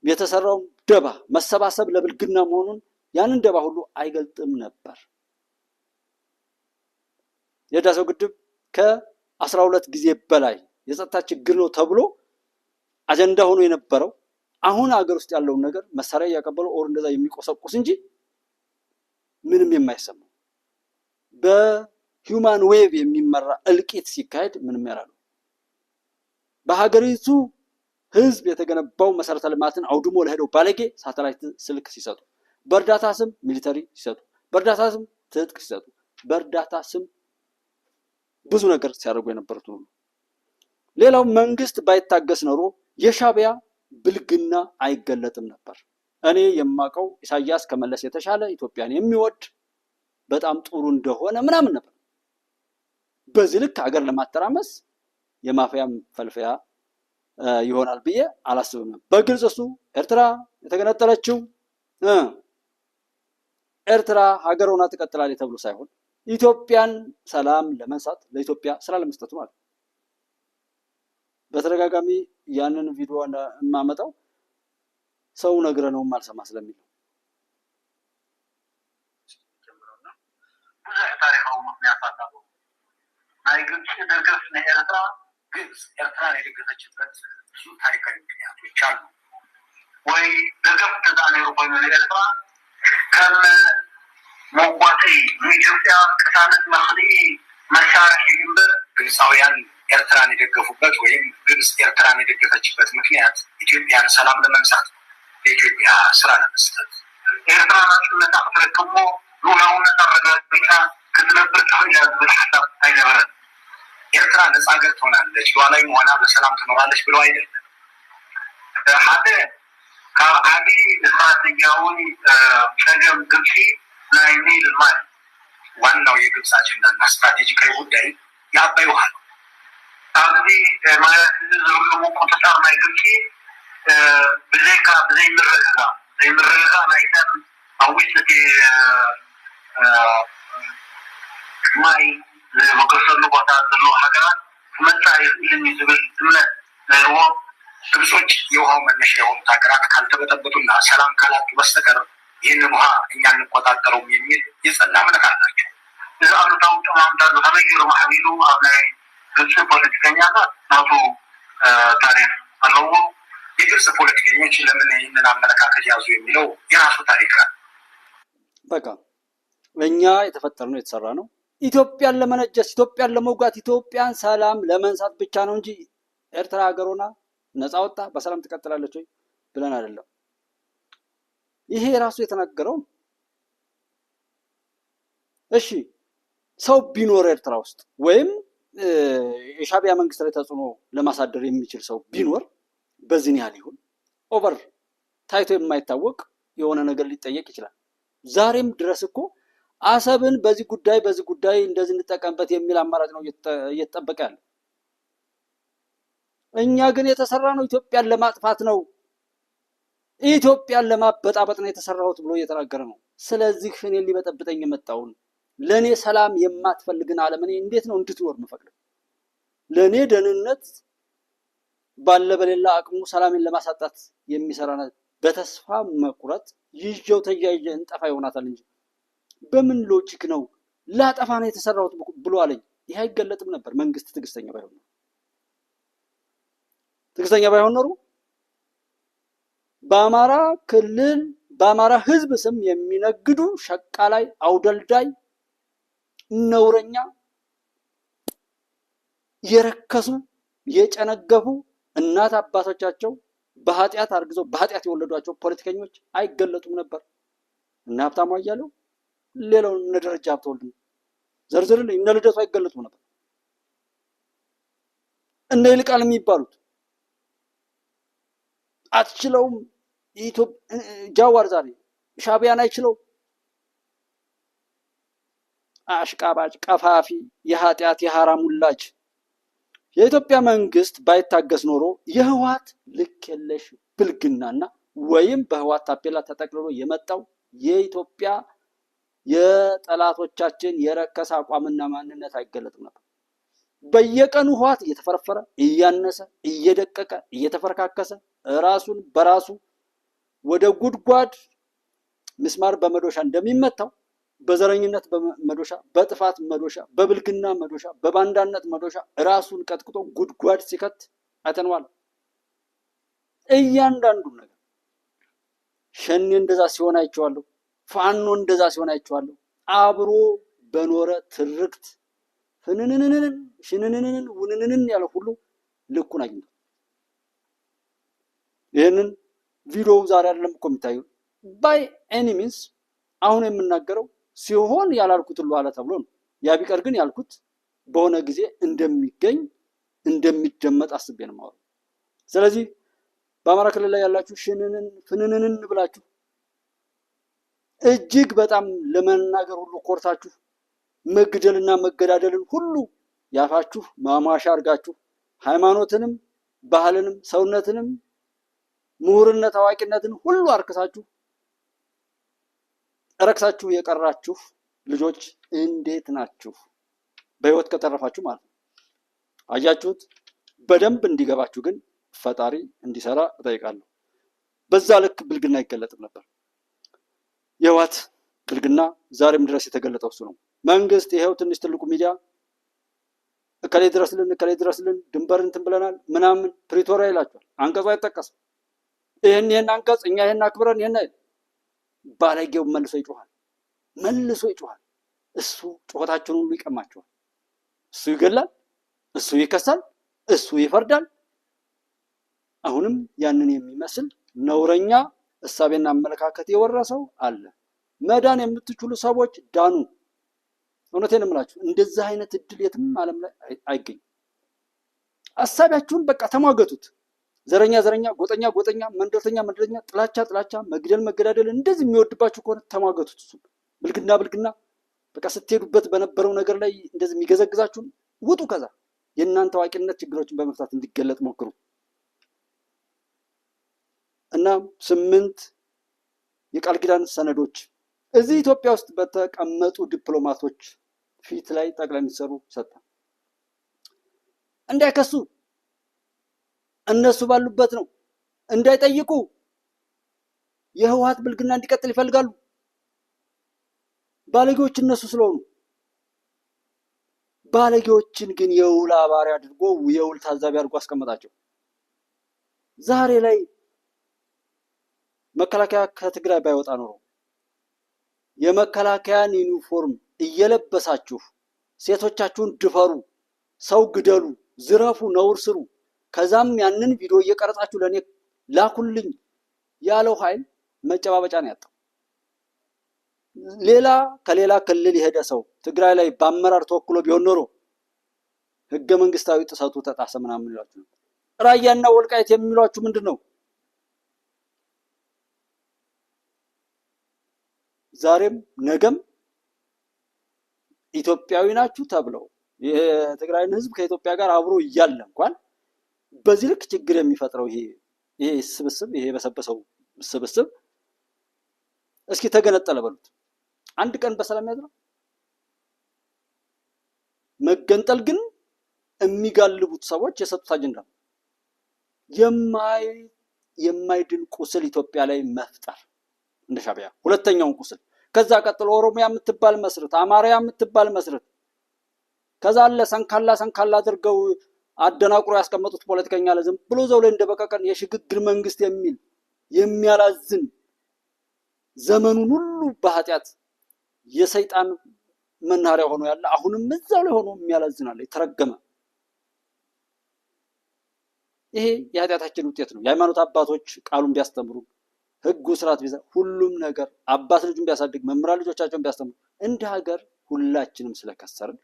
[SPEAKER 1] የተሰራውን ደባ፣ መሰባሰብ ለብልግና መሆኑን ያንን ደባ ሁሉ አይገልጥም ነበር። የህዳሴው ግድብ ከ12 ጊዜ በላይ የጸጥታ ችግር ነው ተብሎ አጀንዳ ሆኖ የነበረው አሁን ሀገር ውስጥ ያለውን ነገር መሳሪያ እያቀበሉ ኦር እንደዛ የሚቆሰቁስ እንጂ ምንም የማይሰማው በሂውማን ዌቭ የሚመራ እልቂት ሲካሄድ ምንም ያላሉ በሀገሪቱ ህዝብ የተገነባው መሰረተ ልማትን አውድሞ ለሄደው ባለጌ ሳተላይት ስልክ ሲሰጡ፣ በእርዳታ ስም ሚሊተሪ ሲሰጡ፣ በእርዳታ ስም ትጥቅ ሲሰጡ፣ በእርዳታ ስም ብዙ ነገር ሲያደርጉ የነበሩት ሁሉ። ሌላው መንግስት ባይታገስ ኖሮ የሻዕቢያ ብልግና አይገለጥም ነበር። እኔ የማውቀው ኢሳያስ ከመለስ የተሻለ ኢትዮጵያን የሚወድ በጣም ጥሩ እንደሆነ ምናምን ነበር። በዚህ ልክ ሀገር ለማተራመስ የማፊያ ፈልፈያ ይሆናል ብዬ አላስብም። በግልጽ እሱ ኤርትራ የተገነጠለችው ኤርትራ ሀገር ሆና ትቀጥላለች ተብሎ ሳይሆን ኢትዮጵያን ሰላም ለመንሳት ለኢትዮጵያ ስራ ለመስጠት ማለት በተደጋጋሚ ያንን ቪዲዮ የማመጣው ሰው ነግረነው ማልሰማ ስለሚል ነው።
[SPEAKER 2] ታሪካዊ ምክንያት አለው። ናይ ግብፅ ደገፍ ኤርትራ ግብፅ ኤርትራን የደገፈችበት ብዙ ታሪካዊ ምክንያቶች አሉ። ወይ ደገፍ ተዛኔሩ ኮይኑ ኤርትራ ከም መጓቲ ኢትዮጵያ ቅሳነት መክሊ መሳርሒ እምበር ግብፃውያን ኤርትራን የደገፉበት ወይም ግብፅ ኤርትራን የደገፈችበት ምክንያት ኢትዮጵያን ሰላም ለመንሳት ለኢትዮጵያ ስራ ለመስጠት ኤርትራ ናጽነታ ክትረክቦ ሉዓላውነት አረጋግጣ ክትነብር ትኽእል ዝብል ሓሳብ አይነበረን። ኤርትራ ነፃ ሀገር ትሆናለች ሉዓላዊ መሆና በሰላም ትኖራለች ብለው አይደለም። ሓደ ካብ ዓብዪ ስትራቴጂያዊ ፀገም ግብፂ ናይ ኒል ማይ ዋናው የግብፅ አጀንዳና ስትራቴጂካዊ ጉዳይ የአባይ ውሃ ነው። ኣብዚ ማለት ዝህልው ቁጥጣር ናይ ግብፂ ዘይምርግጋእ ናይተን ኣብ ውሽጢ ማይ ዝመገሰሉ ቦታ ዘለዎ ሃገራት ክመፃ ይኽእልኒ ዝብል እምነት ነይርዎም ግብጾች የውሃው መነሻ የሆኑት ሀገራት ካልተበጠበጡና ሰላም ካላጡ በስተቀር ይህንን ውሃ እኛ እንቆጣጠረውም የሚል የጸና እምነት አላቸው። እዚ አሉታዊ ጠማምታ ዝተመይሩ ማሕቢሉ ኣብ ናይ ግብፂ ፖለቲከኛታት ናቱ ታሪክ ኣለዎ። የግብፅ ፖለቲከኞች ለምን ይህንን አመለካከት ያዙ የሚለው የራሱ ታሪክ ነው።
[SPEAKER 1] በቃ እኛ የተፈጠርነው የተሰራ ነው ኢትዮጵያን ለመነጀስ ኢትዮጵያን ለመውጋት ኢትዮጵያን ሰላም ለመንሳት ብቻ ነው እንጂ ኤርትራ ሀገር ሆና ነፃ ወጣ በሰላም ትቀጥላለች ወይ ብለን አይደለም። ይሄ ራሱ የተናገረው እሺ ሰው ቢኖር ኤርትራ ውስጥ ወይም የሻዕቢያ መንግስት ላይ ተጽዕኖ ለማሳደር የሚችል ሰው ቢኖር በዚህ ያህል ይሁን ኦቨር ታይቶ የማይታወቅ የሆነ ነገር ሊጠየቅ ይችላል። ዛሬም ድረስ እኮ አሰብን በዚህ ጉዳይ እንደዚህ እንጠቀምበት የሚል አማራጭ ነው እየተጠበቀ ያለ። እኛ ግን የተሰራ ነው ኢትዮጵያን ለማጥፋት ነው፣ ኢትዮጵያን ለማበጣበጥ ነው የተሰራሁት ብሎ እየተናገረ ነው። ስለዚህ እኔ ሊበጠብጠኝ የመጣውን ለኔ ሰላም የማትፈልግን ዓለም እኔ እንዴት ነው እንድትኖር የምፈቅደው? ለኔ ደህንነት ባለ በሌላ አቅሙ ሰላምን ለማሳጣት የሚሰራ በተስፋ መቁረጥ ይዤው ተያይዤ እንጠፋ ይሆናታል እንጂ በምን ሎጂክ ነው ላጠፋ ነው የተሰራሁት ብሎ አለኝ። ይሄ አይገለጥም ነበር መንግስት ትዕግስተኛ ባይሆን ኖሮ በአማራ ክልል በአማራ ህዝብ ስም የሚነግዱ ሸቃላይ አውደልዳይ ነውረኛ የረከሱ የጨነገፉ እናት አባቶቻቸው በኃጢአት አርግዘው በኃጢአት የወለዷቸው ፖለቲከኞች አይገለጡም ነበር። እና ሀብታሙ አያሌው ሌላው እነ ደረጃ ሀብተወልድ ዘርዝርልኝ እነ ልደቱ አይገለጡም ነበር። እነ ይልቃል የሚባሉት አትችለውም። ጃዋር ዛሬ ሻዕቢያን አይችለው። አሽቃባጭ ቀፋፊ የኃጢአት የሐራም ውላጅ የኢትዮጵያ መንግስት ባይታገስ ኖሮ የህወሓት ልክ የለሽ ብልግናና ወይም በህወሓት ታፔላ ተጠቅልሎ የመጣው የኢትዮጵያ የጠላቶቻችን የረከሰ አቋምና ማንነት አይገለጥም ነበር። በየቀኑ ህወሓት እየተፈረፈረ እያነሰ እየደቀቀ እየተፈረካከሰ ራሱን በራሱ ወደ ጉድጓድ ምስማር በመዶሻ እንደሚመታው በዘረኝነት መዶሻ፣ በጥፋት መዶሻ፣ በብልግና መዶሻ፣ በባንዳነት መዶሻ ራሱን ቀጥቅጦ ጉድጓድ ሲከት አይተነዋል። እያንዳንዱ ነገር ሸኔ እንደዛ ሲሆን አይቼዋለሁ። ፋኖ እንደዛ ሲሆን አይቼዋለሁ። አብሮ በኖረ ትርክት ፍንንንንን ሽንንንን ውንንንን ያለ ሁሉ ልኩን አግኝቷል። ይህንን ቪዲዮው ዛሬ አይደለም እኮ የሚታየው። ባይ ኤኒ ሚንስ አሁን የምናገረው ሲሆን ያላልኩት ሁሉ አለ ተብሎ ነው። ያ ቢቀር ግን ያልኩት በሆነ ጊዜ እንደሚገኝ እንደሚደመጥ አስቤ ነው የማወራው። ስለዚህ በአማራ ክልል ላይ ያላችሁ ሽንንን ፍንንንን ብላችሁ እጅግ በጣም ለመናገር ሁሉ ኮርታችሁ መግደልና መገዳደልን ሁሉ ያፋችሁ ማማሻ አድርጋችሁ ሃይማኖትንም ባህልንም ሰውነትንም ምሁርነት አዋቂነትን ሁሉ አርክሳችሁ ረክሳችሁ የቀራችሁ ልጆች እንዴት ናችሁ? በህይወት ከተረፋችሁ ማለት ነው። አያችሁት? በደንብ እንዲገባችሁ ግን ፈጣሪ እንዲሰራ እጠይቃለሁ። በዛ ልክ ብልግና አይገለጥም ነበር። የህወሓት ብልግና ዛሬም ድረስ የተገለጠው እሱ ነው። መንግስት ይሄው ትንሽ ትልቁ ሚዲያ እከሌ ድረስልን ድንበር እንትን ብለናል ምናምን ፕሪቶሪያ ይላቸዋል። አንቀጹ አይጠቀስም። ይህን አንቀጽ እኛ ይህን አክብረን ይህን ባለጌው መልሶ ይጮሃል። እሱ ጩኸታቸውን ሁሉ ይቀማቸዋል። እሱ ይገላል፣ እሱ ይከሳል፣ እሱ ይፈርዳል። አሁንም ያንን የሚመስል ነውረኛ እሳቤና አመለካከት የወረሰው አለ። መዳን የምትችሉ ሰዎች ዳኑ። እውነቴን እምላችሁ እንደዚህ አይነት እድል የትም ዓለም ላይ አይገኝም። አሳቢያችሁን በቃ ተሟገቱት። ዘረኛ፣ ጎጠኛ፣ መንደርተኛ፣ ጥላቻ፣ መገዳደል እንደዚህ የሚወድባችሁ ከሆነ ተሟገቱት። እሱ ብልግና በቃ ስትሄዱበት በነበረው ነገር ላይ እንደዚህ የሚገዘግዛችሁን ውጡ። ከዛ የእናንተ አዋቂነት ችግሮችን በመፍታት እንዲገለጥ ሞክሩ እና 8 የቃል ኪዳን ሰነዶች እዚህ ኢትዮጵያ ውስጥ በተቀመጡ ዲፕሎማቶች ፊት ላይ ጠቅላይ ሚኒስትሩ ሰጠ። እንዳይከሱ እነሱ ባሉበት ነው፣ እንዳይጠይቁ የህወሓት ብልግና እንዲቀጥል ይፈልጋሉ። ባለጌዎች እነሱ ስለሆኑ ባለጌዎችን ግን የውል አባሪ አድርጎ የውል ታዛቢ አድርጎ አስቀመጣቸው። ዛሬ ላይ መከላከያ ከትግራይ ባይወጣ ኖሮ የመከላከያን ዩኒፎርም እየለበሳችሁ ሴቶቻችሁን ድፈሩ፣ ሰው ግደሉ፣ ዝረፉ፣ ነውር ስሩ፣ ከዛም ያንን ቪዲዮ እየቀረጻችሁ ለኔ ላኩልኝ ያለው ኃይል መጨባበጫ ነው ያጣው። ከሌላ ክልል የሄደ ሰው ትግራይ ላይ በአመራር ተወክሎ ቢሆን ኖሮ ህገ መንግስታዊ ጥሰቱ ተጣሰ ምናምን ይላችሁ። ራያና ወልቃይት የሚሏችሁ ምንድን ነው? ዛሬም ነገም ኢትዮጵያዊ ናችሁ ተብለው የትግራይን ህዝብ ከኢትዮጵያ ጋር አብሮ እያለ እንኳን በዚህ ልክ ችግር የሚፈጥረው ይሄ ስብስብ ይሄ በሰበሰው ስብስብ እስኪ ተገነጠለ በሉት። አንድ ቀን በሰላም ያድራል? መገንጠል ግን የሚጋልቡት ሰዎች የሰጡት አጀንዳ ነው። የማይድን ቁስል ኢትዮጵያ ላይ መፍጠር እንደ ሻዕቢያ ሁለተኛውን ቁስል። ከዛ ቀጥሎ ኦሮሚያ የምትባል መስረት፣ አማርያ የምትባል መስረት። ከዛ አለ ሰንካላ አድርገው አደናቁሮ ያስቀመጡት ፖለቲከኛ አለ። ዝም ብሎ ዘው ላይ እንደበቀቀን የሽግግር መንግስት የሚል የሚያላዝን ዘመኑን ሁሉ በኃጢአት የሰይጣን መናሪያ ሆኖ ያለ አሁንም እዛው ላይ ሆኖ የሚያላዝናል የተረገመ። ይሄ የኃጢአታችን ውጤት ነው። የሃይማኖት አባቶች ቃሉን ቢያስተምሩ ህጉ ስርዓት ቢዛ ሁሉም ነገር አባት ልጁን ቢያሳድግ መምህራን ልጆቻቸውን ቢያስተምሩ እንደ ሀገር ሁላችንም ስለከሰርን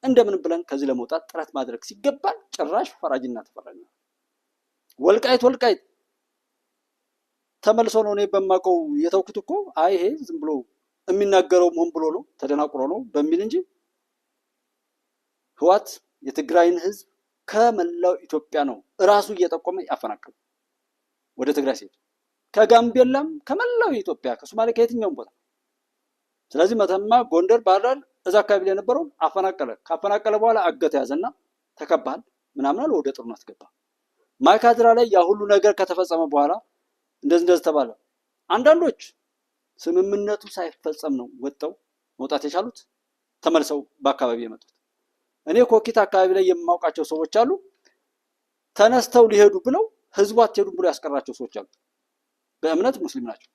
[SPEAKER 1] እንደምን ብለን ከዚህ ለመውጣት ጥረት ማድረግ ሲገባል ጭራሽ ፈራጅና ተፈራጅ ነው። ወልቃይት ተመልሶ ነው እኔ በማውቀው የተውኩት እኮ ይሄ ዝም ብሎ የሚናገረው ሆን ብሎ ነው ተደናቁሮ ነው በሚል እንጂ ህወሓት የትግራይን ህዝብ ከመላው ኢትዮጵያ ነው እራሱ እየጠቆመ ያፈናቀሉ ወደ ትግራይ ሲሄድ ከጋምቤላም ከመላው ኢትዮጵያ ከሶማሌ ከየትኛውም ቦታ። ስለዚህ መተማ፣ ጎንደር፣ ባህር ዳር እዛ አካባቢ ላይ የነበረው አፈናቀለ። ካፈናቀለ በኋላ አገተ ያዘና ተከባል ምናምን ወደ ጦርነት ገባ። ማይካድራ ላይ ያ ሁሉ ነገር ከተፈጸመ በኋላ እንደዚህ ተባለ። አንዳንዶች ስምምነቱ ሳይፈጸም ነው ወጣው መውጣት የቻሉት ተመልሰው በአካባቢ የመጡት። እኔ ኮኪት አካባቢ ላይ የማውቃቸው ሰዎች አሉ ተነስተው ሊሄዱ ብለው ህዝቡ አትሄዱም ብሎ ያስቀራቸው ሰዎች አሉ። በእምነት ሙስሊም ናቸው።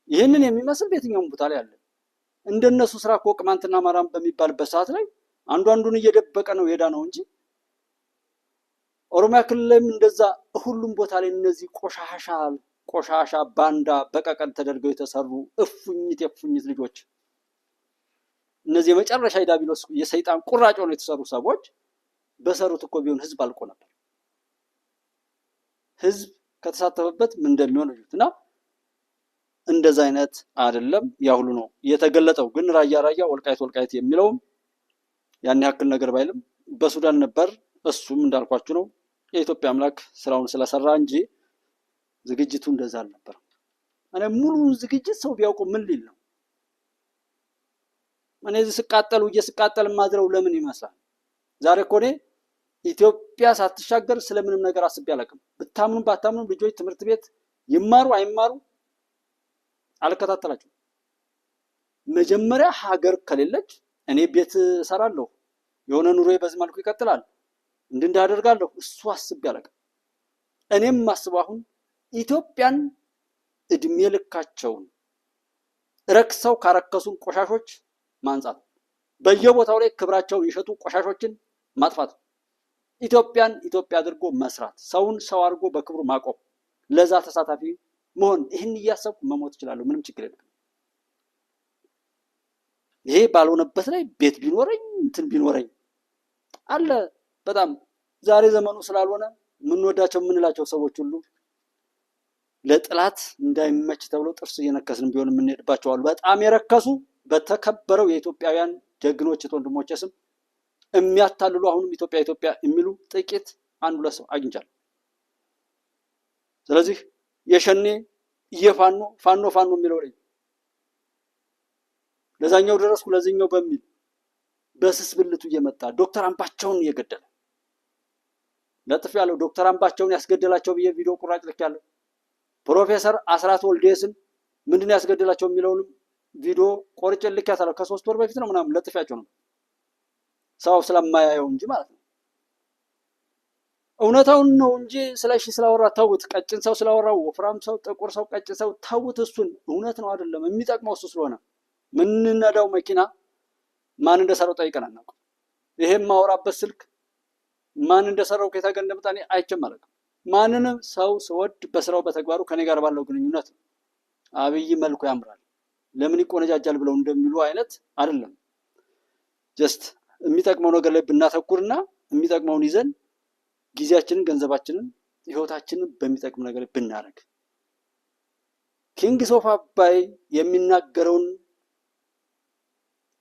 [SPEAKER 1] ይህንን የሚመስል በየትኛውም ቦታ ላይ አለ። እንደነሱ ስራ እኮ ቅማንትና አማራም በሚባልበት ሰዓት ላይ አንዱን እየደበቀ ነው የዳ ነው እንጂ ኦሮሚያ ክልል ላይም እንደዛ ሁሉም ቦታ ላይ እነዚህ ቆሻሻ ባንዳ በቀቀን ተደርገው የተሰሩ የፉኝት ልጆች እነዚህ የመጨረሻ የዳቢሎስ የሰይጣን ቁራጭ ሆነው የተሰሩ ሰዎች በሰሩት እኮ ቢሆን ህዝብ አልቆ ነበር። ህዝብ ከተሳተፈበት ምን እንደሚሆን እዩትና እንደዛ አይነት አይደለም። ያ ሁሉ ነው የተገለጠው። ግን ራያ ወልቃይት የሚለውም ያን ያክል ነገር ባይልም በሱዳን ነበር እሱም እንዳልኳችሁ ነው የኢትዮጵያ አምላክ ስራውን ስለሰራ እንጂ ዝግጅቱ እንደዛ አልነበረም። እኔ ሙሉ ዝግጅት ሰው ቢያውቁ ምን ሊል ነው? እኔ እዚህ ስቃጠል ማድረው ለምን ይመስላል? ዛሬ እኮ እኔ ኢትዮጵያ ሳትሻገር ስለምንም ነገር አስቤ አላውቅም። ብታምኑም ባታምኑም ልጆች ትምህርት ቤት ይማሩ አይማሩ አልከታተላቸውም። መጀመሪያ ሀገር ከሌለች እኔ ቤት እሰራለሁ፣ የሆነ ኑሮዬ በዚህ መልኩ ይቀጥላል፣ እንዳደርጋለሁ እሱ አስቤ አላውቅም። እኔም ማስበው አሁን ኢትዮጵያን እድሜ ልካቸውን ረክሰው ካረከሱን ቆሻሾች ማንጻት፣ በየቦታው ላይ ክብራቸውን የሸጡ ቆሻሾችን ማጥፋት፣ ኢትዮጵያን ኢትዮጵያ አድርጎ መስራት፣ ሰውን ሰው አድርጎ በክብሩ ማቆም፣ ለዛ ተሳታፊ መሆን። ይህን እያሰብኩ መሞት እችላለሁ፣ ምንም ችግር የለም። ይሄ ባልሆነበት ላይ ቤት ቢኖረኝ እንትን ቢኖረኝ አለ። በጣም ዛሬ ዘመኑ ስላልሆነ የምንወዳቸው የምንላቸው ሰዎች ሁሉ ለጥላት እንዳይመች ተብሎ ጥርስ እየነከስን ቢሆን የምንሄድባቸው አሉ። በጣም የረከሱ በተከበረው የኢትዮጵያውያን ጀግኖች ወንድሞቼ ስም የሚያታልሉ አሁንም ኢትዮጵያ ኢትዮጵያ የሚሉ ጥቂት አንድ ሁለት ሰው አግኝቻለሁ። ስለዚህ የሸኔ የፋኖ ፋኖ የሚለው ላይ ለዛኛው ደረስኩ ለዚህኛው በሚል በስስ ብልቱ እየመጣ ዶክተር አምባቸውን እየገደለ ለጥፍ ያለው ዶክተር አምባቸውን ያስገደላቸው ብዬ ቪዲዮ ቁራጭ ልኬያለሁ። ፕሮፌሰር አስራት ወልዴስን ምንድነው ያስገደላቸው የሚለውንም ቪዲዮ ቆርጬ ልኬያለሁ። ከ3 ወር በፊት ነው ምናምን ለጥፊያቸው ነው፣ ሰው ስለማያየው እንጂ ማለት ነው። እውነታውን ነው እንጂ ስለሺ ስላወራ ተውት። ቀጭን ሰው ስላወራው ወፍራም ሰው፣ ጥቁር ሰው፣ ቀጭን ሰው ተውት። እሱን እውነት ነው አይደለም የሚጠቅመው እሱ ስለሆነ ምንነዳው መኪና ማን እንደሰራው ጠይቀን አናውቅም። ይሄም ማወራበት ስልክ ማን እንደሰራው ከተገንደምጣ እኔ አይቼም አላውቅም። ማንንም ሰው ስወድ በስራው በተግባሩ ከኔ ጋር ባለው ግንኙነት ነው። አብይ መልኩ ያምራል ለምን ይቆነጃጃል ብለው እንደሚሉ አይነት አይደለም። ጀስት የሚጠቅመው ነገር ላይ ብናተኩርና የሚጠቅመውን ይዘን ጊዜያችንን፣ ገንዘባችንን፣ ህይወታችንን በሚጠቅም ነገር ብናረግ ኪንግስ ኦፍ አባይ የሚናገረውን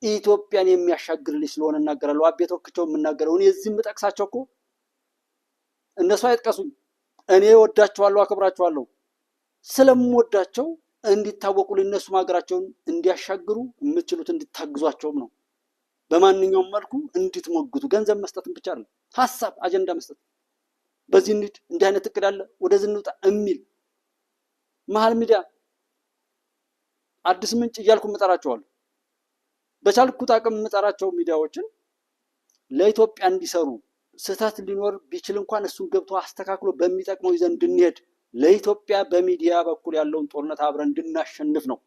[SPEAKER 1] ኢትዮጵያን የሚያሻግርልኝ ስለሆነ እናገራለሁ። አቤ ተወክቸው የምናገረው እኔ እዚህ የምጠቅሳቸው እኮ እነሱ አይጥቀሱኝ። እኔ ወዳቸዋለሁ፣ አክብራቸዋለሁ። ስለምወዳቸው እንዲታወቁ ለነሱ ሀገራቸውን እንዲያሻግሩ የምትችሉት እንድታግዟቸውም ነው። በማንኛውም መልኩ እንድትሞግቱ፣ ገንዘብ መስጠትን ብቻ አይደለም፣ ሀሳብ አጀንዳ መስጠት። በዚህ እንዲህ አይነት እቅድ አለ ወደዚህ እንውጣ የሚል መሀል ሚዲያ አዲስ ምንጭ እያልኩ እጠራቸዋለሁ። በቻልኩት አቅም የምጠራቸው ሚዲያዎችን ለኢትዮጵያ እንዲሰሩ ስህተት ሊኖር ቢችል እንኳን እሱን ገብቶ አስተካክሎ በሚጠቅመው ይዘን እንድንሄድ ለኢትዮጵያ በሚዲያ በኩል ያለውን ጦርነት አብረን እንድናሸንፍ ነው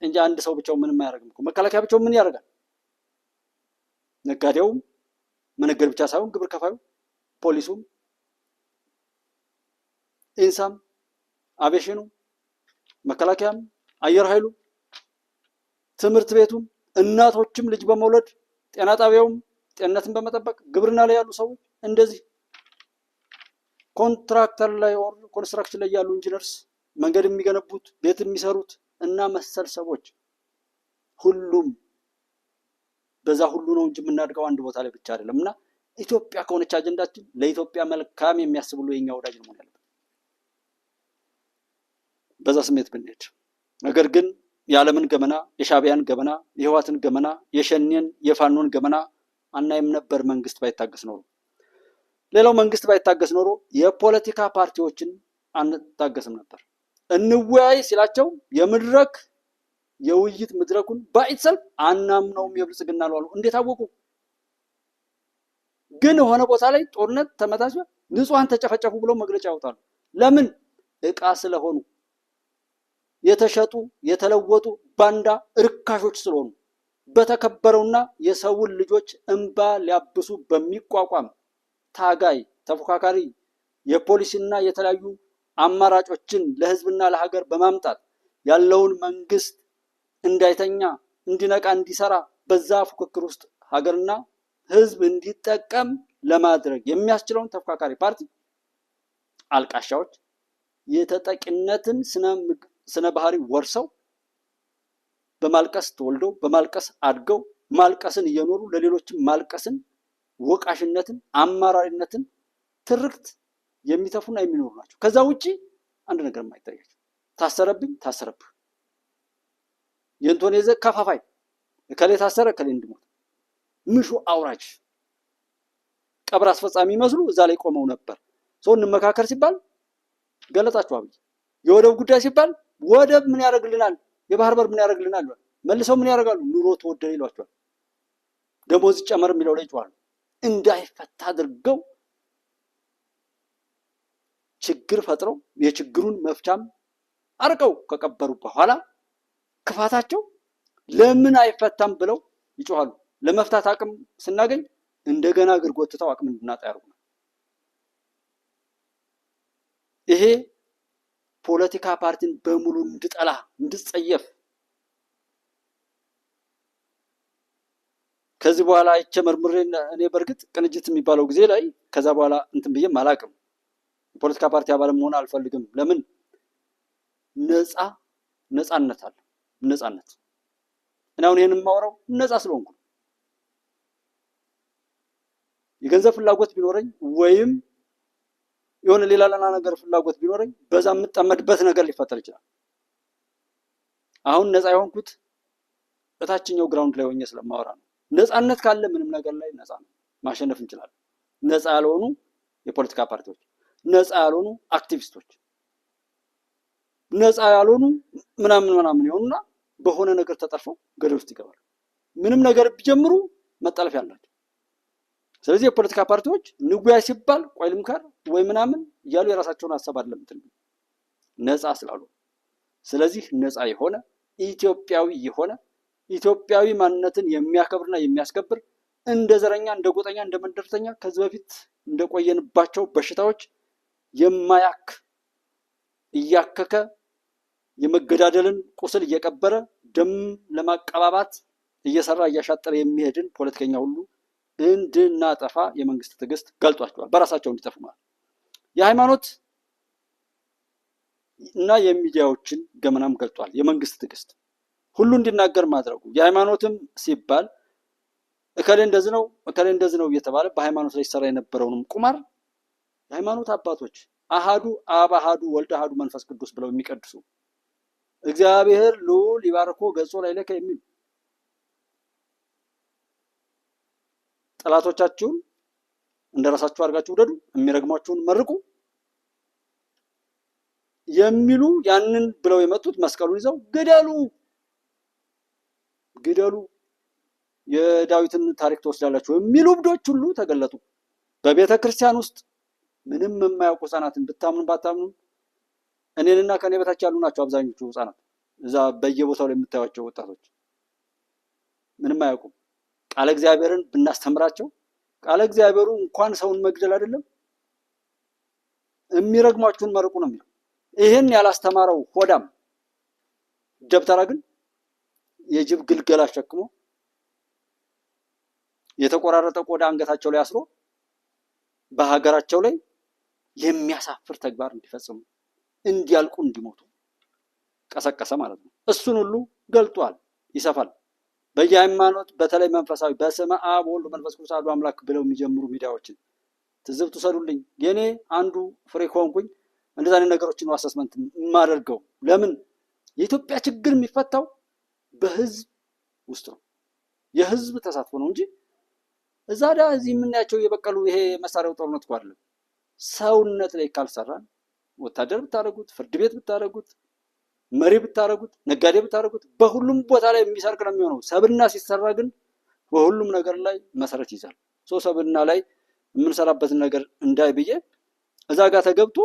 [SPEAKER 1] እንጂ አንድ ሰው ብቻው ምንም አያደርግም እኮ። መከላከያ ብቻው ምን ያደርጋል? ነጋዴውም መነገድ ብቻ ሳይሆን ግብር ከፋዩ፣ ፖሊሱም፣ ኢንሳም፣ አቤሽኑ፣ መከላከያም፣ አየር ኃይሉ፣ ትምህርት ቤቱም፣ እናቶችም ልጅ በመውለድ ጤና ጣቢያውም ጤንነትን በመጠበቅ ግብርና ላይ ያሉ ሰዎች እንደዚህ ኮንትራክተር ላይ ኦር ኮንስትራክሽን ላይ ያሉ ኢንጂነርስ፣ መንገድ የሚገነቡት፣ ቤት የሚሰሩት እና መሰል ሰዎች ሁሉም በዛ ሁሉ ነው እንጂ የምናድገው አንድ ቦታ ላይ ብቻ አይደለም። እና ኢትዮጵያ ከሆነች አጀንዳችን ለኢትዮጵያ መልካም የሚያስብሉ የኛ ወዳጅ ነው ያለው። በዛ ስሜት ብንሄድ ነገር ግን የዓለምን ገመና፣ የሻዕቢያን ገመና፣ የህወሓትን ገመና፣ የሸኔን የፋኖን ገመና አናይም ነበር መንግስት ባይታገስ ኖሮ። ሌላው መንግስት ባይታገስ ኖሮ የፖለቲካ ፓርቲዎችን አንታገስም ነበር። እንወያይ ሲላቸው የመድረክ የውይይት መድረኩን ባይሰልፍ አናምነውም የብልጽግና አሉ። እንዴት አወቁ? ግን ሆነ ቦታ ላይ ጦርነት ተመታች፣ ንጹሃን ተጨፈጨፉ ብለው መግለጫ ያወጣሉ። ለምን? እቃ ስለሆኑ፣ የተሸጡ የተለወጡ ባንዳ ርካሾች ስለሆኑ፣ በተከበረውና የሰውን ልጆች እንባ ሊያብሱ በሚቋቋም ታጋይ ተፎካካሪ የፖሊሲና የተለያዩ አማራጮችን ለህዝብና ለሀገር በማምጣት ያለውን መንግስት እንዳይተኛ፣ እንዲነቃ፣ እንዲሰራ በዛ ፉክክር ውስጥ ሀገርና ህዝብ እንዲጠቀም ለማድረግ የሚያስችለውን ተፎካካሪ ፓርቲ አልቃሻዎች የተጠቂነትን ስነ ባህሪ ወርሰው በማልቀስ ተወልደው በማልቀስ አድገው ማልቀስን እየኖሩ ለሌሎችም ማልቀስን ወቃሽነትን፣ አማራሪነትን፣ ትርክት የሚተፉና የሚኖሩ ናቸው። ከዛ ውጪ አንድ ነገር የማይታያቸው ታሰረብኝ፣ ታሰረብህ፣ የእንቶኔ ዘ ከፋፋይ እከሌ ታሰረ እከሌ እንዲሞት ምሹ አውራጅ ቀብር አስፈጻሚ መስሉ እዛ ላይ ቆመው ነበር። ሰው እንመካከር ሲባል ገለጻቸው አብይ። የወደብ ጉዳይ ሲባል ወደብ ምን ያደርግልናል፣ የባህር በር ምን ያደርግልናል፣ መልሰው ምን ያደርጋሉ፣ ኑሮ ተወደደ ይሏቸዋል። ደሞዝ ይጨመር የሚለው ላይ ይጮሃል። እንዳይፈታ አድርገው ችግር ፈጥረው የችግሩን መፍቻም አርቀው ከቀበሩ በኋላ ክፋታቸው ለምን አይፈታም ብለው ይጮሃሉ። ለመፍታት አቅም ስናገኝ እንደገና እግር ጎትተው አቅም እንድናጣ ያደርጉናል። ይሄ ፖለቲካ ፓርቲን በሙሉ እንድጠላ እንድጸየፍ ከዚህ በኋላ አይቼ መርምሬ እኔ በእርግጥ ቅንጅት የሚባለው ጊዜ ላይ ከዛ በኋላ እንትን ብዬም አላቅም። የፖለቲካ ፓርቲ አባል መሆን አልፈልግም። ለምን? ነፃነት አለ። ነፃነት እና አሁን ይሄን የማወራው ነፃ ስለሆንኩ የገንዘብ ፍላጎት ቢኖረኝ ወይም የሆነ ሌላ ነገር ፍላጎት ቢኖረኝ በዛ የምጠመድበት ነገር ሊፈጠር ይችላል። አሁን ነፃ የሆንኩት በታችኛው ግራውንድ ላይ ሆኜ ስለማወራ ነው። ነፃነት ካለ ምንም ነገር ላይ ነፃ ነው፣ ማሸነፍ እንችላለን። ነፃ ያልሆኑ የፖለቲካ ፓርቲዎች፣ ነፃ ያልሆኑ አክቲቪስቶች፣ ነፃ ያልሆኑ ምናምን ይሆኑና በሆነ ነገር ተጠርፈው ገደል ውስጥ ይገባሉ። ምንም ነገር ቢጀምሩ መጠለፍ ያላቸው። ስለዚህ የፖለቲካ ፓርቲዎች ንጉያይ ሲባል ቆይ ልምከር ወይ ምናምን እያሉ የራሳቸውን ሀሳብ አይደለም እንትን ነፃ ስላሉ። ስለዚህ ነፃ የሆነ ኢትዮጵያዊ ማንነትን የሚያከብርና የሚያስከብር እንደ ዘረኛ፣ እንደ ጎጠኛ፣ እንደ መንደርተኛ ከዚህ በፊት እንደቆየንባቸው በሽታዎች የማያክ እያከከ የመገዳደልን ቁስል እየቀበረ ደም ለማቀባባት እየሰራ እያሻጠረ የሚሄድን ፖለቲከኛ ሁሉ እንድናጠፋ የመንግስት ትዕግስት ገልጧቸዋል። በራሳቸው እንዲጠፉ ማለት የሃይማኖት እና የሚዲያዎችን ገመናም ገልጧል። የመንግስት ትዕግስት ሁሉ እንዲናገር ማድረጉ የሃይማኖትም ሲባል እከሌ እንደዚህ ነው እየተባለ በሃይማኖት ላይ ሲሰራ የነበረውንም ቁማር የሃይማኖት አባቶች አሃዱ አብ አሃዱ ወልድ አሃዱ መንፈስ ቅዱስ ብለው የሚቀድሱ እግዚአብሔር ልዑል ይባርኮ ገጾ ላይ ለከ የሚሉ ጠላቶቻችሁን እንደራሳችሁ አድርጋችሁ ውደዱ፣ የሚረግሟችሁን መርቁ የሚሉ ያንን ብለው የመጡት መስቀሉን ይዘው ግደሉ የዳዊትን ታሪክ ትወስዳላችሁ የሚሉ እብዶች ሁሉ ተገለጡ። በቤተ ክርስቲያን ውስጥ ምንም የማያውቁ ህፃናትን ብታምኑ ባታምኑ እኔንና ከኔ በታች ያሉ ናቸው አብዛኞቹ ህፃናት። እዛ በየቦታው ላይ የምታዩቸው ወጣቶች ምንም አያውቁም። ቃለ እግዚአብሔርን ብናስተምራቸው ቃለ እግዚአብሔሩ እንኳን ሰውን መግደል አይደለም የሚረግሟችሁን መርቁ ነው የሚለው። ይህን ያላስተማረው ሆዳም ደብተራ ግን የጅብ ግልገል አሸክሞ የተቆራረጠ ቆዳ አንገታቸው ላይ አስሮ በሀገራቸው ላይ የሚያሳፍር ተግባር እንዲፈጽሙ፣ እንዲያልቁ፣ እንዲሞቱ ቀሰቀሰ ማለት ነው። እሱን ሁሉ ገልጧል። ይሰፋል። በየሃይማኖት በተለይ መንፈሳዊ በስመ አብ ወወልድ ወመንፈስ ቅዱስ አሐዱ አምላክ ብለው የሚጀምሩ ሚዲያዎችን ትዝብት ውሰዱልኝ። የኔ አንዱ ፍሬ ከሆንኩኝ እንደዛ አይነት ነገሮችን አሰስመንት የማደርገው ለምን የኢትዮጵያ ችግር የሚፈታው በህዝብ ውስጥ ነው። የህዝብ ተሳትፎ ነው እንጂ እዛ እዚህ የምናያቸው የበቀሉ ይሄ መሳሪያው ጦርነት እኮ አይደለም። ሰውነት ላይ ካልሰራን ወታደር ብታደርጉት፣ ፍርድ ቤት ብታደርጉት፣ መሪ ብታደርጉት፣ ነጋዴ ብታደርጉት በሁሉም ቦታ ላይ የሚሰርቅ ነው የሚሆነው። ሰብና ሲሰራ ግን በሁሉም ነገር ላይ መሰረት ይዛል። ሰብና ላይ የምንሰራበትን ነገር እንዳይ ብዬ እዛ ጋር ተገብቶ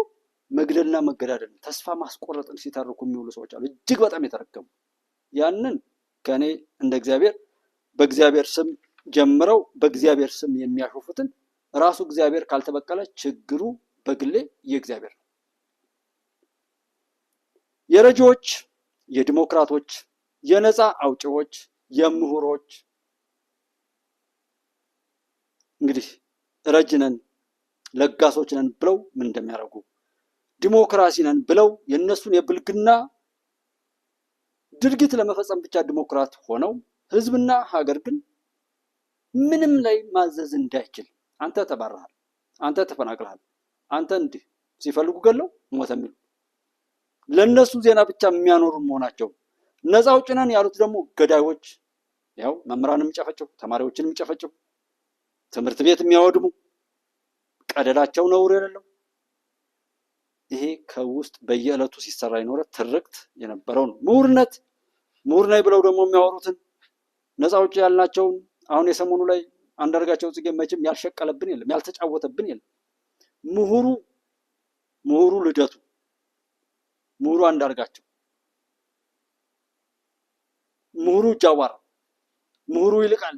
[SPEAKER 1] መግደልና መገዳደል ተስፋ ማስቆረጥን ሲተርኩ የሚውሉ ሰዎች አሉ፣ እጅግ በጣም የተረገሙ። ያንን ከኔ እንደ እግዚአብሔር በእግዚአብሔር ስም ጀምረው በእግዚአብሔር ስም የሚያሾፉትን ራሱ እግዚአብሔር ካልተበቀለ ችግሩ በግሌ የእግዚአብሔር ነው። የረጂዎች፣ የዲሞክራቶች፣ የነፃ አውጪዎች፣ የምሁሮች እንግዲህ ረጅ ነን ለጋሶች ነን ብለው ምን እንደሚያደርጉ፣ ዲሞክራሲ ነን ብለው የነሱን የብልግና ድርጊት ለመፈጸም ብቻ ዲሞክራት ሆነው ህዝብና ሀገር ግን ምንም ላይ ማዘዝ እንዳይችል አንተ ተባረሃል፣ አንተ ተፈናቅለሃል፣ አንተ እንዲህ ሲፈልጉ ገለው ሞተ የሚሉ ለነሱ ዜና ብቻ የሚያኖሩ መሆናቸው። ነፃ አውጪ ነን ያሉት ደግሞ ገዳዮች፣ ያው መምህራንን የሚጨፈጭፉ ተማሪዎችን የሚጨፈጭፉ ትምህርት ቤት የሚያወድሙ ቀደዳቸው ነውር የሌለው ይሄ ከውስጥ በየዕለቱ ሲሰራ የኖረ ትርክት የነበረው ነው። ምሁር ነኝ ብለው ደግሞ የሚያወሩትን ነፃ አውጪ ያልናቸውን አሁን የሰሞኑ ላይ አንዳርጋቸው ጽጌ መቼም ያልሸቀለብን የለም፣ ያልተጫወተብን የለም። ምሁሩ ልደቱ፣ ምሁሩ አንዳርጋቸው፣ ምሁሩ ጃዋር፣ ምሁሩ ይልቃል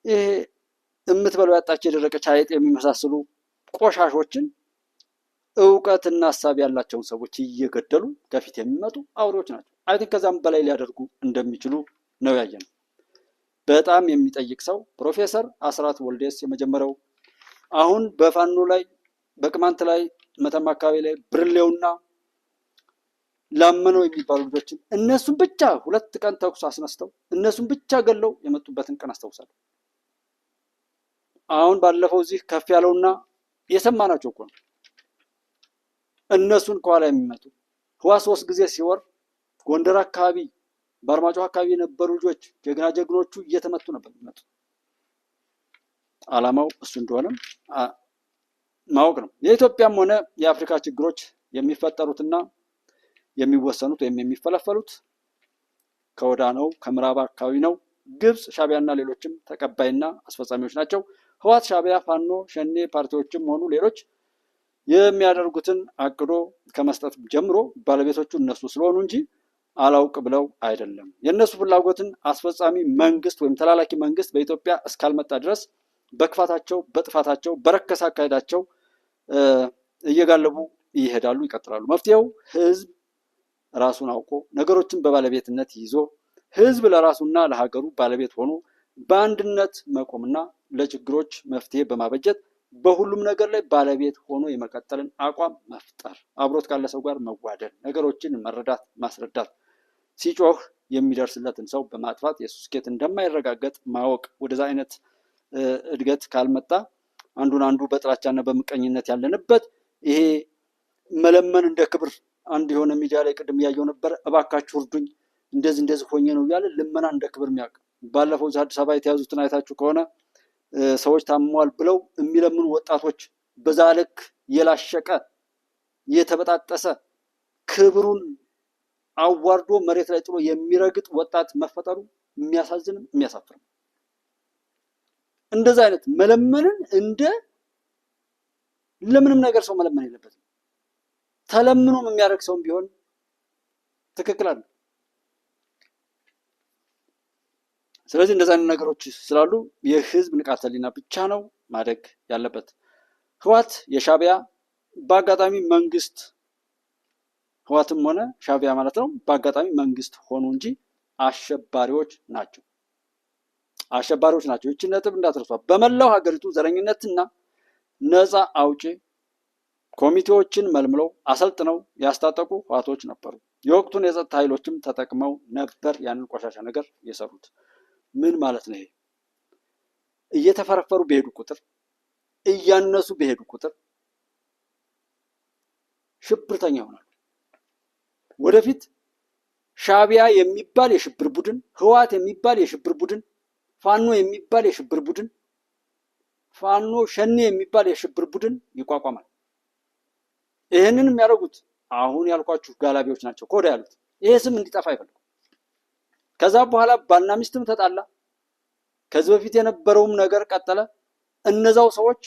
[SPEAKER 1] ይሄ የምትበለው ያጣች የደረቀች አይጥ የሚመሳሰሉ ቆሻሾችን እውቀትና ሀሳብ ያላቸውን ሰዎች እየገደሉ ከፊት የሚመጡ አውሬዎች ናቸው። አይ ቲንክ ከዛም በላይ ሊያደርጉ እንደሚችሉ ነው ያየነው። በጣም የሚጠይቅ ሰው ፕሮፌሰር አስራት ወልዴስ የመጀመሪያው አሁን በፋኖ ላይ በቅማንት ላይ መተማ አካባቢ ላይ ብርሌውና ላመነው የሚባሉ ልጆችን እነሱን ብቻ 2 ቀን ተኩስ አስነስተው እነሱን ብቻ ገለው የመጡበትን ቀን አስታውሳለሁ። አሁን ባለፈው እዚህ ከፍ ያለውና የሰማናቸው እኮ ነው። እነሱን ከኋላ የሚመጡ ህዋስ 3 ጊዜ ሲወር ጎንደር አካባቢ በአርማጭሆ አካባቢ የነበሩ ልጆች ጀግኖቹ እየተመቱ ነበር የሚመጡ። ዓላማው እሱ እንደሆነም ማወቅ ነው። የኢትዮጵያም ሆነ የአፍሪካ ችግሮች የሚፈጠሩትና የሚወሰኑት ወይም የሚፈለፈሉት ከወዳ ነው፣ ከምዕራብ አካባቢ ነው። ግብፅ፣ ሻቢያና ሌሎችም ተቀባይና አስፈጻሚዎች ናቸው። ህዋት፣ ሻቢያ፣ ፋኖ፣ ሸኔ ፓርቲዎችም ሆኑ ሌሎች የሚያደርጉትን አቅዶ ከመስጠት ጀምሮ ባለቤቶቹ እነሱ ስለሆኑ እንጂ አላውቅ ብለው አይደለም። የእነሱ ፍላጎትን አስፈጻሚ መንግስት ወይም ተላላኪ መንግስት በኢትዮጵያ እስካልመጣ ድረስ በክፋታቸው፣ በጥፋታቸው፣ በረከሰ አካሄዳቸው እየጋለቡ ይሄዳሉ፣ ይቀጥላሉ። መፍትሄው ህዝብ ራሱን አውቆ ነገሮችን በባለቤትነት ይዞ ህዝብ ለራሱና ለሀገሩ ባለቤት ሆኖ በአንድነት መቆምና ለችግሮች መፍትሄ በማበጀት በሁሉም ነገር ላይ ባለቤት ሆኖ የመቀጠልን አቋም መፍጠር፣ አብሮት ካለ ሰው ጋር መዋደድ፣ ነገሮችን መረዳት፣ ማስረዳት፣ ሲጮህ የሚደርስለትን ሰው በማጥፋት የሱ ስኬት እንደማይረጋገጥ ማወቅ። ወደዛ አይነት እድገት ካልመጣ አንዱን አንዱ በጥላቻና በምቀኝነት ያለንበት ይሄ መለመን እንደ ክብር አንድ የሆነ ሚዲያ ላይ ቅድም እያየው ነበር። እባካችሁ እርዱኝ እንደዚህ ሆኜ ነው እያለ ልመና እንደ ክብር የሚያውቅ ባለፈው አዲስ አበባ የተያዙትን አይታችሁ ከሆነ ሰዎች ታመዋል ብለው የሚለምኑ ወጣቶች በዛ ልክ የላሸቀ የተበጣጠሰ ክብሩን አዋርዶ መሬት ላይ ጥሎ የሚረግጥ ወጣት መፈጠሩ የሚያሳዝንም የሚያሳፍርም። እንደዛ አይነት መለመንን እንደ ለምንም ነገር ሰው መለመን የለበትም። ተለምኖም የሚያደርግ ሰውም ቢሆን ትክክል አለ። ስለዚህ እንደዛ አይነት ነገሮች ስላሉ የህዝብ ንቃተ ህሊና ብቻ ነው ማደግ ያለበት። ህዋት የሻቢያ በአጋጣሚ መንግስት ህዋትም ሆነ ሻቢያ ማለት ነው በአጋጣሚ መንግስት ሆኑ እንጂ አሸባሪዎች ናቸው። አሸባሪዎች ናቸው። ይህችን ነጥብ እንዳትረሷ። በመላው ሀገሪቱ ዘረኝነትና ነፃ አውጪ ኮሚቴዎችን መልምለው አሰልጥነው ያስታጠቁ ህዋቶች ነበሩ። የወቅቱን የጸጥታ ኃይሎችም ተጠቅመው ነበር ያንን ቆሻሻ ነገር የሰሩት። ምን ማለት ነው? ይሄ እየተፈረፈሩ በሄዱ ቁጥር እያነሱ በሄዱ ቁጥር ሽብርተኛ ይሆናሉ። ወደፊት ሻቢያ የሚባል የሽብር ቡድን፣ ህዋት የሚባል የሽብር ቡድን፣ ፋኖ የሚባል የሽብር ቡድን፣ ፋኖ ሸኔ የሚባል የሽብር ቡድን ይቋቋማል። ይህንን የሚያደርጉት አሁን ያልኳችሁ ጋላቢዎች ናቸው። ኮዳ ያሉት ይሄ ስም እንዲጠፋ አይፈልጉም። ከዛ በኋላ ባልና ሚስትም ተጣላ። ከዚህ በፊት የነበረውም ነገር ቀጠለ። እነዛው ሰዎች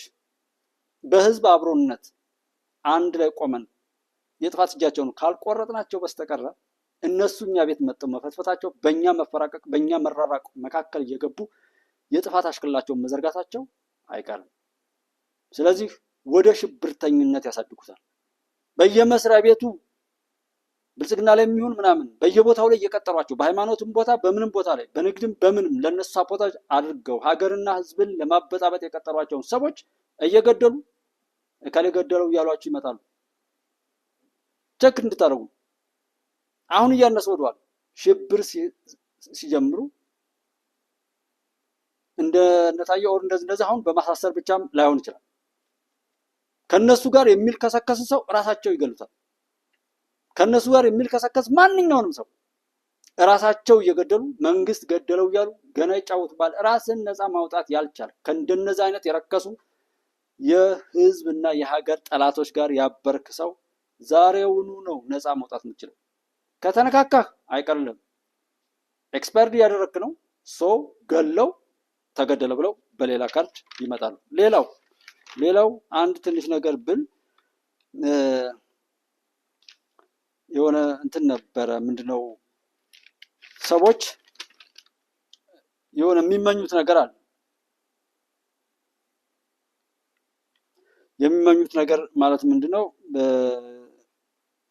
[SPEAKER 1] በህዝብ አብሮነት አንድ ላይ ቆመን የጥፋት እጃቸውን ካልቆረጥናቸው በስተቀር እነሱ እኛ ቤት መጥተው መፈትፈታቸው፣ በእኛ መፈራቀቅ፣ በእኛ መራራቅ መካከል እየገቡ የጥፋት አሽክላቸውን መዘርጋታቸው አይቀርም። ስለዚህ ወደ ሽብርተኝነት ያሳድጉታል። በየመስሪያ ቤቱ ብልጽግና ላይ የሚሆን ምናምን በየቦታው ላይ እየቀጠሯቸው በሃይማኖትም ቦታ በምንም ቦታ ላይ በንግድም በምንም ለነሱ ሳፖርት አድርገው ሀገርና ህዝብን ለማበጣበጥ የቀጠሯቸውን ሰዎች እየገደሉ እከሌ ገደለው እያሏቸው ይመጣሉ። ቸክ እንድታደርጉ አሁን እያነሱ ወደዋል። ሽብር ሲጀምሩ እንደ ነታየው ኦር እንደዚህ አሁን በማሳሰር ብቻም ላይሆን ይችላል። ከነሱ ጋር የሚልከሰከስ ሰው ራሳቸው ይገሉታል። ከነሱ ጋር የሚልከሰከስ ማንኛውንም ሰው ራሳቸው እየገደሉ መንግስት ገደለው እያሉ ገና ይጫወቱባል። ራስን ነፃ ማውጣት ያልቻለ ከእንደነዚህ አይነት የረከሱ የህዝብና የሀገር ጠላቶች ጋር ያበርክ ሰው ዛሬውኑ ነው ነፃ ማውጣት የምችለው። ከተነካካህ አይቀርልም። ኤክስፐርድ እያደረክ ነው። ሰው ገለው ተገደለ ብለው በሌላ ካርድ ይመጣሉ። ሌላው አንድ ትንሽ ነገር ብል የሆነ እንትን ነበረ። ምንድነው ሰዎች የሆነ የሚመኙት ነገር አለ። የሚመኙት ነገር ማለት ምንድነው?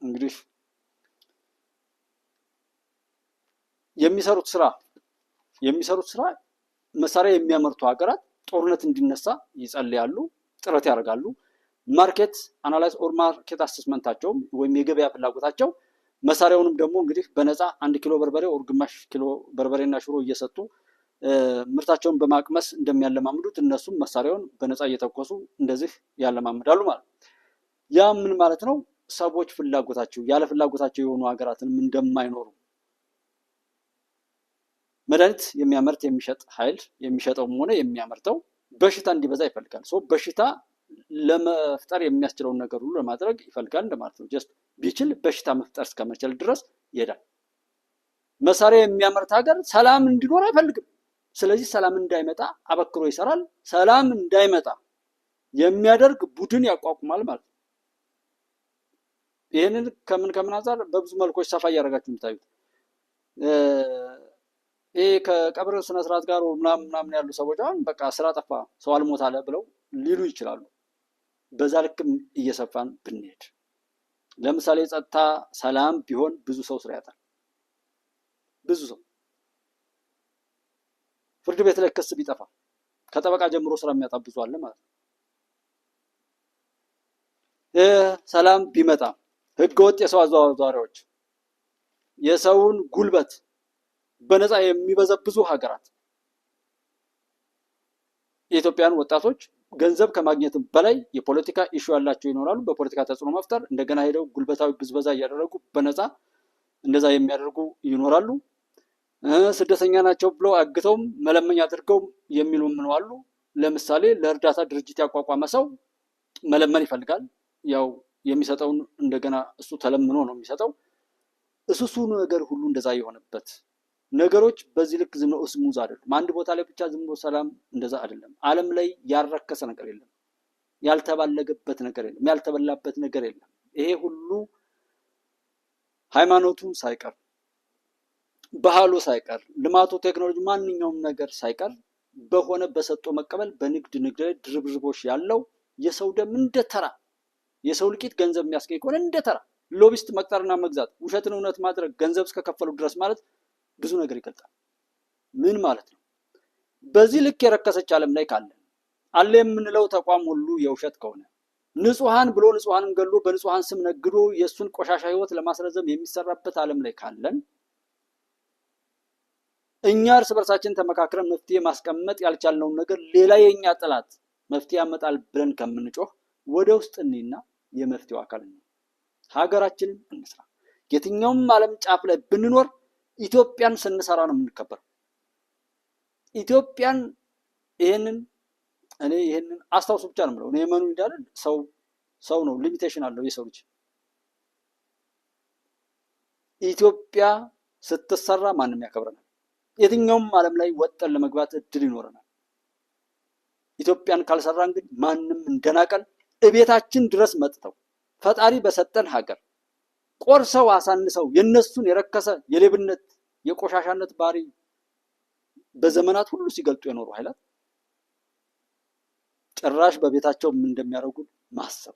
[SPEAKER 1] እንግዲህ የሚሰሩት ስራ መሳሪያ የሚያመርቱ ሀገራት ጦርነት እንዲነሳ ይጸልያሉ፣ ጥረት ያደርጋሉ። ማርኬት አናላይዝ ኦር ማርኬት አሰስመንታቸውም ወይም የገበያ ፍላጎታቸው መሳሪያውንም ደግሞ እንግዲህ በነፃ 1 ኪሎ በርበሬ ኦር ግማሽ ኪሎ በርበሬና ሽሮ እየሰጡ ምርታቸውን በማቅመስ እንደሚያለማምዱት እነሱም መሳሪያውን በነፃ እየተኮሱ እንደዚህ ያለማምዳሉ ማለት። ያ ምን ማለት ነው? ሰዎች ፍላጎታቸው ያለ ፍላጎታቸው የሆኑ ሀገራትንም እንደማይኖሩ መድኃኒት የሚያመርት የሚሸጥ ኃይል የሚሸጠውም ሆነ የሚያመርተው በሽታ እንዲበዛ ይፈልጋል። በሽታ ለመፍጠር የሚያስችለውን ነገር ሁሉ ለማድረግ ይፈልጋል እንደማለት ነው። ጀስት ቢችል በሽታ መፍጠር እስከመቻል ድረስ ይሄዳል። መሳሪያ የሚያመርት ሀገር ሰላም እንዲኖር አይፈልግም። ስለዚህ ሰላም እንዳይመጣ አበክሮ ይሰራል። ሰላም እንዳይመጣ የሚያደርግ ቡድን ያቋቁማል ማለት ነው። ይህንን ከምን አንፃር በብዙ መልኮች ሰፋ እያደረጋችሁ የምታዩት ይሄ ከቀብር ስነስርዓት ጋር ምናምን ያሉ ሰዎች አሁን በቃ ስራ ጠፋ ሰው አልሞት አለ ብለው ሊሉ ይችላሉ። በዛ ልክም እየሰፋን ብንሄድ ለምሳሌ ጸጥታ ሰላም ቢሆን ብዙ ሰው ስራ ያጣል። ብዙ ሰው ፍርድ ቤት ላይ ክስ ቢጠፋ ከጠበቃ ጀምሮ ስራ የሚያጣ ብዙ አለ ማለት ነው። ሰላም ቢመጣ ህገወጥ የሰው አዘዋዋሪዎች የሰውን ጉልበት በነፃ የሚበዘብዙ ሀገራት የኢትዮጵያን ወጣቶች ገንዘብ ከማግኘትም በላይ የፖለቲካ ኢሹ ያላቸው ይኖራሉ። በፖለቲካ ተጽዕኖ መፍጠር እንደገና ሄደው ጉልበታዊ ብዝበዛ እያደረጉ በነፃ እንደዛ የሚያደርጉ ይኖራሉ። ስደተኛ ናቸው ብለው አግተውም መለመኛ አድርገው የሚሉ ምን አሉ። ለምሳሌ ለእርዳታ ድርጅት ያቋቋመ ሰው መለመን ይፈልጋል። ያው የሚሰጠውን እንደገና እሱ ተለምኖ ነው የሚሰጠው። እሱ ነገር ሁሉ እንደዛ የሆነበት ነገሮች በዚህ ልክ ዝም ብሎ ስሙዝ አይደለም። አንድ ቦታ ላይ ብቻ ዝም ብሎ ሰላም እንደዛ አይደለም። ዓለም ላይ ያረከሰ ነገር የለም፣ ያልተባለገበት ነገር የለም፣ ያልተበላበት ነገር የለም። ይሄ ሁሉ ሃይማኖቱ ሳይቀር ባህሉ ሳይቀር ልማቱ፣ ቴክኖሎጂ፣ ማንኛውም ነገር ሳይቀር በሆነ በሰጦ መቀበል በንግድ ላይ ድርብርቦሽ ያለው የሰው ደም እንደተራ የሰው ልቂት ገንዘብ የሚያስገኝ ከሆነ እንደተራ ሎቢስት መቅጠርና መግዛት፣ ውሸትን እውነት ማድረግ ገንዘብ እስከከፈሉ ድረስ ማለት ብዙ ነገር ይገልጣል። ምን ማለት ነው? በዚህ ልክ የረከሰች ዓለም ላይ ካለን አለ የምንለው ተቋም ሁሉ የውሸት ከሆነ ንጹሃን ብሎ ንጹሃንን ገሎ በንጹሃን ስም ነግዶ የእሱን ቆሻሻ ህይወት ለማስረዘም የሚሰራበት ዓለም ላይ ካለን እኛ እርስ በርሳችን ተመካክረን መፍትሄ ማስቀመጥ ያልቻልነውን ነገር ሌላ የኛ ጠላት መፍትሄ ያመጣል ብለን ከምንጮህ ወደ ውስጥ እኔና የመፍትሄው አካል ነው። ሀገራችንን እንስራ። የትኛውም ዓለም ጫፍ ላይ ብንኖር ኢትዮጵያን ስንሰራ ነው የምንከበረው። ኢትዮጵያን ይሄንን አስታውሱ ብቻ ነው የምለው። እኔ የመኑ እንዳለ ሰው ነው፣ ሊሚቴሽን አለው የሰው ልጅ። ኢትዮጵያ ስትሰራ ማንም ያከብረናል። የትኛውም ዓለም ላይ ወጠን ለመግባት እድል ይኖረናል። ኢትዮጵያን ካልሰራን ግን ማንም እንደናቀን እቤታችን ድረስ መጥተው ፈጣሪ በሰጠን ሀገር ቆርሰው አሳንሰው የነሱን የረከሰ የሌብነት የቆሻሻነት ባህሪ በዘመናት ሁሉ ሲገልጡ የኖሩ ኃይላት ጭራሽ በቤታቸው ምን እንደሚያደርጉ ማሰብ።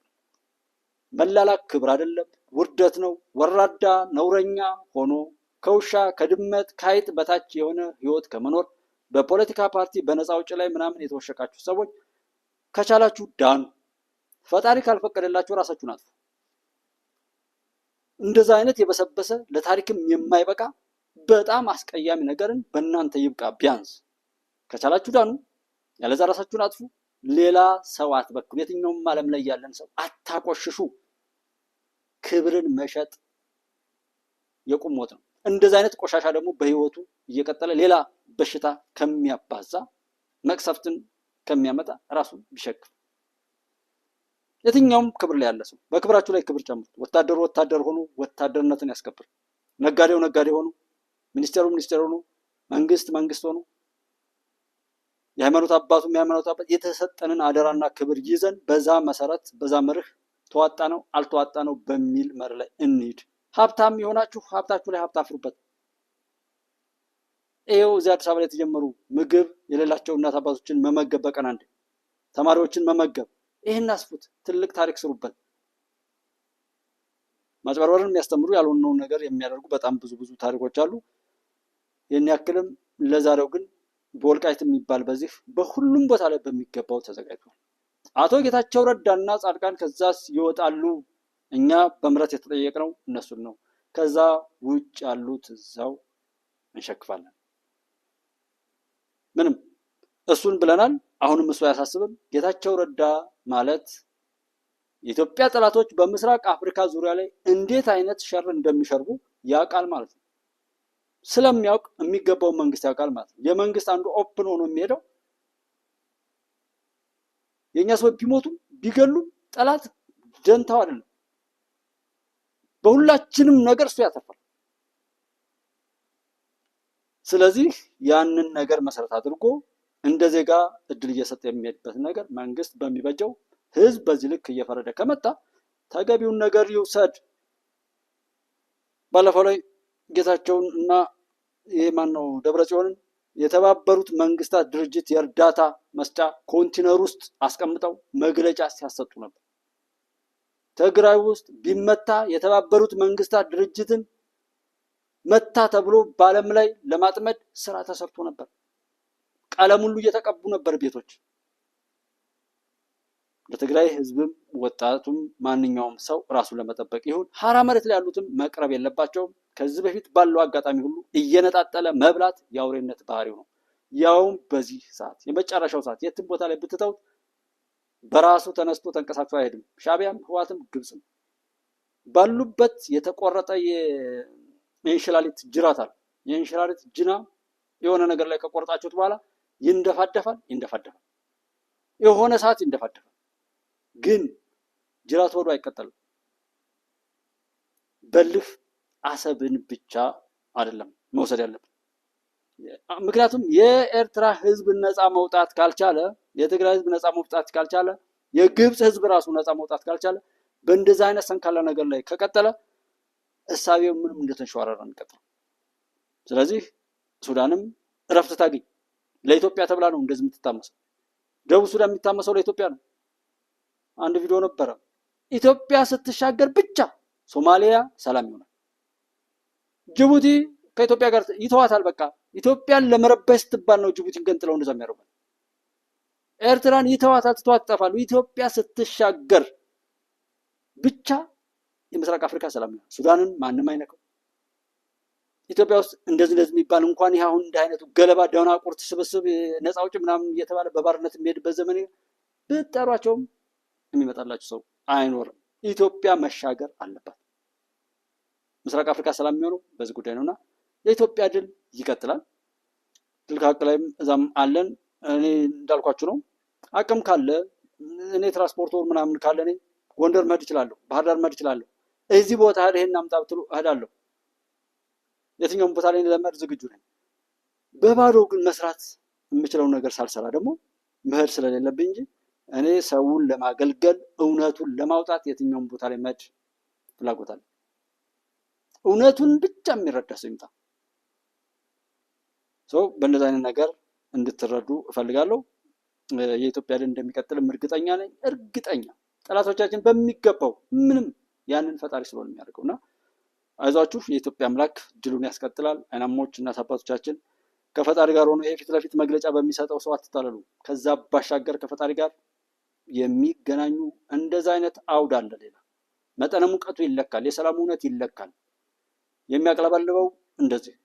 [SPEAKER 1] መላላክ ክብር አይደለም፣ ውርደት ነው። ወራዳ ነውረኛ ሆኖ ከውሻ ከድመት ከአይጥ በታች የሆነ ህይወት ከመኖር በፖለቲካ ፓርቲ በነፃ ውጭ ላይ ምናምን የተወሸቃችሁ ሰዎች ከቻላችሁ ዳኑ። ፈጣሪ ካልፈቀደላችሁ ራሳችሁን አጥፉ። እንደዛ አይነት የበሰበሰ ለታሪክም የማይበቃ በጣም አስቀያሚ ነገርን በእናንተ ይብቃ። ቢያንስ ከቻላችሁ ዳኑ፣ ያለዛ ራሳችሁን አጥፉ። ሌላ ሰው አትበክሉ። የትኛውም ዓለም ላይ ያለን ሰው አታቆሽሹ። ክብርን መሸጥ የቁም ሞት ነው። እንደዚህ አይነት ቆሻሻ ደግሞ በህይወቱ እየቀጠለ ሌላ በሽታ ከሚያባዛ መቅሰፍትን ከሚያመጣ ራሱን ቢሸክም። የትኛውም ክብር ላይ ያለ ሰው በክብራችሁ ላይ ክብር ጨምሩ። ወታደሩ ወታደር ሆኖ ወታደርነትን ያስከብር። ነጋዴው ነጋዴ ሆኖ፣ ሚኒስቴሩ ሚኒስቴር ሆኖ፣ መንግስት መንግስት ሆኖ፣ የሃይማኖት አባቱም የሃይማኖት አባት የተሰጠንን አደራና ክብር ይዘን በዛ መሰረት በዛ መርህ ተዋጣ ነው አልተዋጣ ነው በሚል መርህ ላይ እንሂድ። ሀብታም የሆናችሁ ሀብታችሁ ላይ ሀብት አፍሩበት። ይኸው እዚህ አዲስ አበባ ላይ የተጀመሩ ምግብ የሌላቸው እናት አባቶችን መመገብ፣ በቀን አንዴ ተማሪዎችን መመገብ፣ ይህን አስፉት። ትልቅ ታሪክ ስሩበት። ማጭበርበርን የሚያስተምሩ ያልሆነውን ነገር የሚያደርጉ በጣም ብዙ ታሪኮች አሉ። ይህን ያክልም ለዛሬው ግን በወልቃይት የሚባል በዚህ በሁሉም ቦታ ላይ በሚገባው ተዘጋጅቷል። አቶ ጌታቸው ረዳና ጻድቃን ከዛስ ይወጣሉ። እኛ በምህረት የተጠየቅነው እነሱን ነው። ከዛ ውጭ ያሉት እዛው እንሸክፋለን። ምንም እሱን ብለናል። አሁንም እሱ አያሳስብም። ጌታቸው ረዳ ማለት የኢትዮጵያ ጠላቶች በምስራቅ አፍሪካ ዙሪያ ላይ እንዴት አይነት ሸር እንደሚሸርቡ ያውቃል ማለት ነው። ስለሚያውቅ የሚገባው መንግስት ያውቃል ማለት ነው። የመንግስት አንዱ ኦፕን ሆኖ የሚሄደው የእኛ ሰዎች ቢሞቱም ቢገሉም ጠላት ደንታው አይደለም። በሁላችንም ነገር እሱ ያተርፋል። ስለዚህ ያንን ነገር መሰረት አድርጎ እንደ ዜጋ እድል እየሰጠ የሚሄድበት ነገር መንግስት በሚበጀው፣ ህዝብ በዚህ ልክ እየፈረደ ከመጣ ተገቢውን ነገር ይውሰድ። ባለፈው ላይ ጌታቸውን እና የማነው ደብረጽዮንን የተባበሩት መንግስታት ድርጅት የእርዳታ መስጫ ኮንቲነር ውስጥ አስቀምጠው መግለጫ ሲያሰጡ ነበር። ትግራይ ውስጥ ቢመታ የተባበሩት መንግስታት ድርጅትን መታ ተብሎ በዓለም ላይ ለማጥመድ ስራ ተሰርቶ ነበር። ቀለም ሁሉ እየተቀቡ ነበር ቤቶች። ለትግራይ ህዝብም ወጣቱም ማንኛውም ሰው ራሱን ለመጠበቅ ይሁን ሀራ መሬት ላይ ያሉትም መቅረብ የለባቸውም። ከዚህ በፊት ባለው አጋጣሚ ሁሉ እየነጣጠለ መብላት የአውሬነት ባህሪው ነው። ያውም በዚህ ሰዓት የመጨረሻው ሰዓት የትም ቦታ ላይ ብትተው በራሱ ተነስቶ ተንቀሳቅሶ አይሄድም። ሻዕቢያም ህወሓትም ግብፅም ባሉበት የተቆረጠ የእንሽላሊት ጅራት አለ። የእንሽላሊት ጅና የሆነ ነገር ላይ ከቆረጣችሁት በኋላ ይንደፋደፋል። የሆነ ሰዓት ይንደፋደፋል። ግን ጅራት ወዶ አይቀጠልም። በልፍ አሰብን ብቻ አይደለም መውሰድ ያለብን። ምክንያቱም የኤርትራ ህዝብ ነፃ መውጣት ካልቻለ፣ የትግራይ ህዝብ ነፃ መውጣት ካልቻለ፣ የግብፅ ህዝብ ራሱ ነፃ መውጣት ካልቻለ፣ በእንደዛ አይነት ሰንካላ ነገር ላይ ከቀጠለ እሳቤው ምንም እንደተንሸዋረረ እንቀጥል። ስለዚህ ሱዳንም እረፍት ታገኝ። ለኢትዮጵያ ተብላ ነው እንደዚህ የምትታመሰው። ደቡብ ሱዳን የሚታመሰው ለኢትዮጵያ ነው። አንድ ቪዲዮ ነበረ። ኢትዮጵያ ስትሻገር ብቻ ሶማሊያ ሰላም ይሆናል። ጅቡቲ ከኢትዮጵያ ጋር ይተዋታል። በቃ ኢትዮጵያን ለመረበሽ ስትባል ነው ጅቡቲን ገንጥለው እንደዛ የሚያደርጉት። ኤርትራን ይተዋታል፣ ትተዋት ይጠፋሉ። ኢትዮጵያ ስትሻገር ብቻ የምስራቅ አፍሪካ ሰላም ይሆናል። ሱዳንን ማንም አይነካው። ኢትዮጵያ ውስጥ እንደዚህ የሚባል እንኳን ይህ አሁን እንደ አይነቱ ገለባ ደናቁርት ስብስብ ነፃ አውጪ ምናምን እየተባለ በባርነት የሚሄድበት ዘመን ብትጠሯቸውም የሚመጣላችሁ ሰው አይኖርም። ኢትዮጵያ መሻገር አለባት። ምስራቅ አፍሪካ ሰላም የሚሆነው በዚህ ጉዳይ ነውና የኢትዮጵያ ድል ይቀጥላል። ድል ከሀቅ ላይም እዛም አለን። እኔ እንዳልኳችሁ ነው። አቅም ካለ እኔ ትራንስፖርት ወር ምናምን ካለ እኔ ጎንደር መሄድ እችላለሁ፣ ባህር ዳር መሄድ እችላለሁ። እዚህ ቦታ ይሄን አምጣ ብትሉ እሄዳለሁ። የትኛውም ቦታ ላይ ለመሄድ ዝግጁ ነኝ። በባዶ ግን መስራት የምችለው ነገር ሳልሰራ ደግሞ መሄድ ስለሌለብኝ እንጂ እኔ ሰውን ለማገልገል እውነቱን ለማውጣት የትኛውም ቦታ ላይ መሄድ ፍላጎት አለ። እውነቱን ብቻ የሚረዳ ሰው ይምጣ። በእንደዚህ አይነት ነገር እንድትረዱ እፈልጋለሁ። የኢትዮጵያ ድል እንደሚቀጥልም እርግጠኛ ነኝ። እርግጠኛ ጠላቶቻችን በሚገባው ምንም ያንን ፈጣሪ ስለሆነ የሚያደርገው እና አይዟችሁ፣ የኢትዮጵያ አምላክ ድሉን ያስቀጥላል። አይናሞች እናት አባቶቻችን ከፈጣሪ ጋር ሆኖ የፊት ለፊት መግለጫ በሚሰጠው ሰው አትታለሉ። ከዛ ባሻገር ከፈጣሪ ጋር የሚገናኙ እንደዛ አይነት አውድ አለ። ሌላ መጠነ ሙቀቱ ይለካል፣ የሰላም እውነት ይለካል። የሚያቅለበልበው እንደዚህ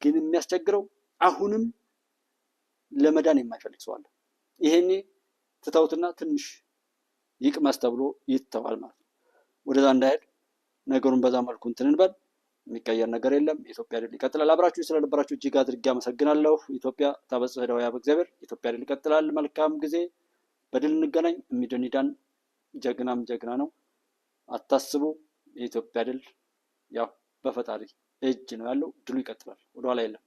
[SPEAKER 1] ግን የሚያስቸግረው አሁንም ለመዳን የማይፈልግ ሰው አለ። ይሄኔ ትተውትና ትንሽ ይቅመስ ተብሎ ይተዋል ማለት ነው። ወደዛ እንዳይሄድ ነገሩን በዛ መልኩ እንትን እንበል። የሚቀየር ነገር የለም። የኢትዮጵያ ድል ይቀጥላል። አብራችሁ ስለነበራችሁ እጅግ አድርጌ አመሰግናለሁ። ኢትዮጵያ ታበጽሕ እደዊሃ በእግዚአብሔር። ኢትዮጵያ ድል ይቀጥላል። መልካም ጊዜ። በድል እንገናኝ። የሚድን ይዳን። ጀግናም ጀግና ነው። አታስቡ። የኢትዮጵያ ድል ያው በፈጣሪ እጅ ነው ያለው። ድሉ ይቀጥላል። ወደኋላ የለም።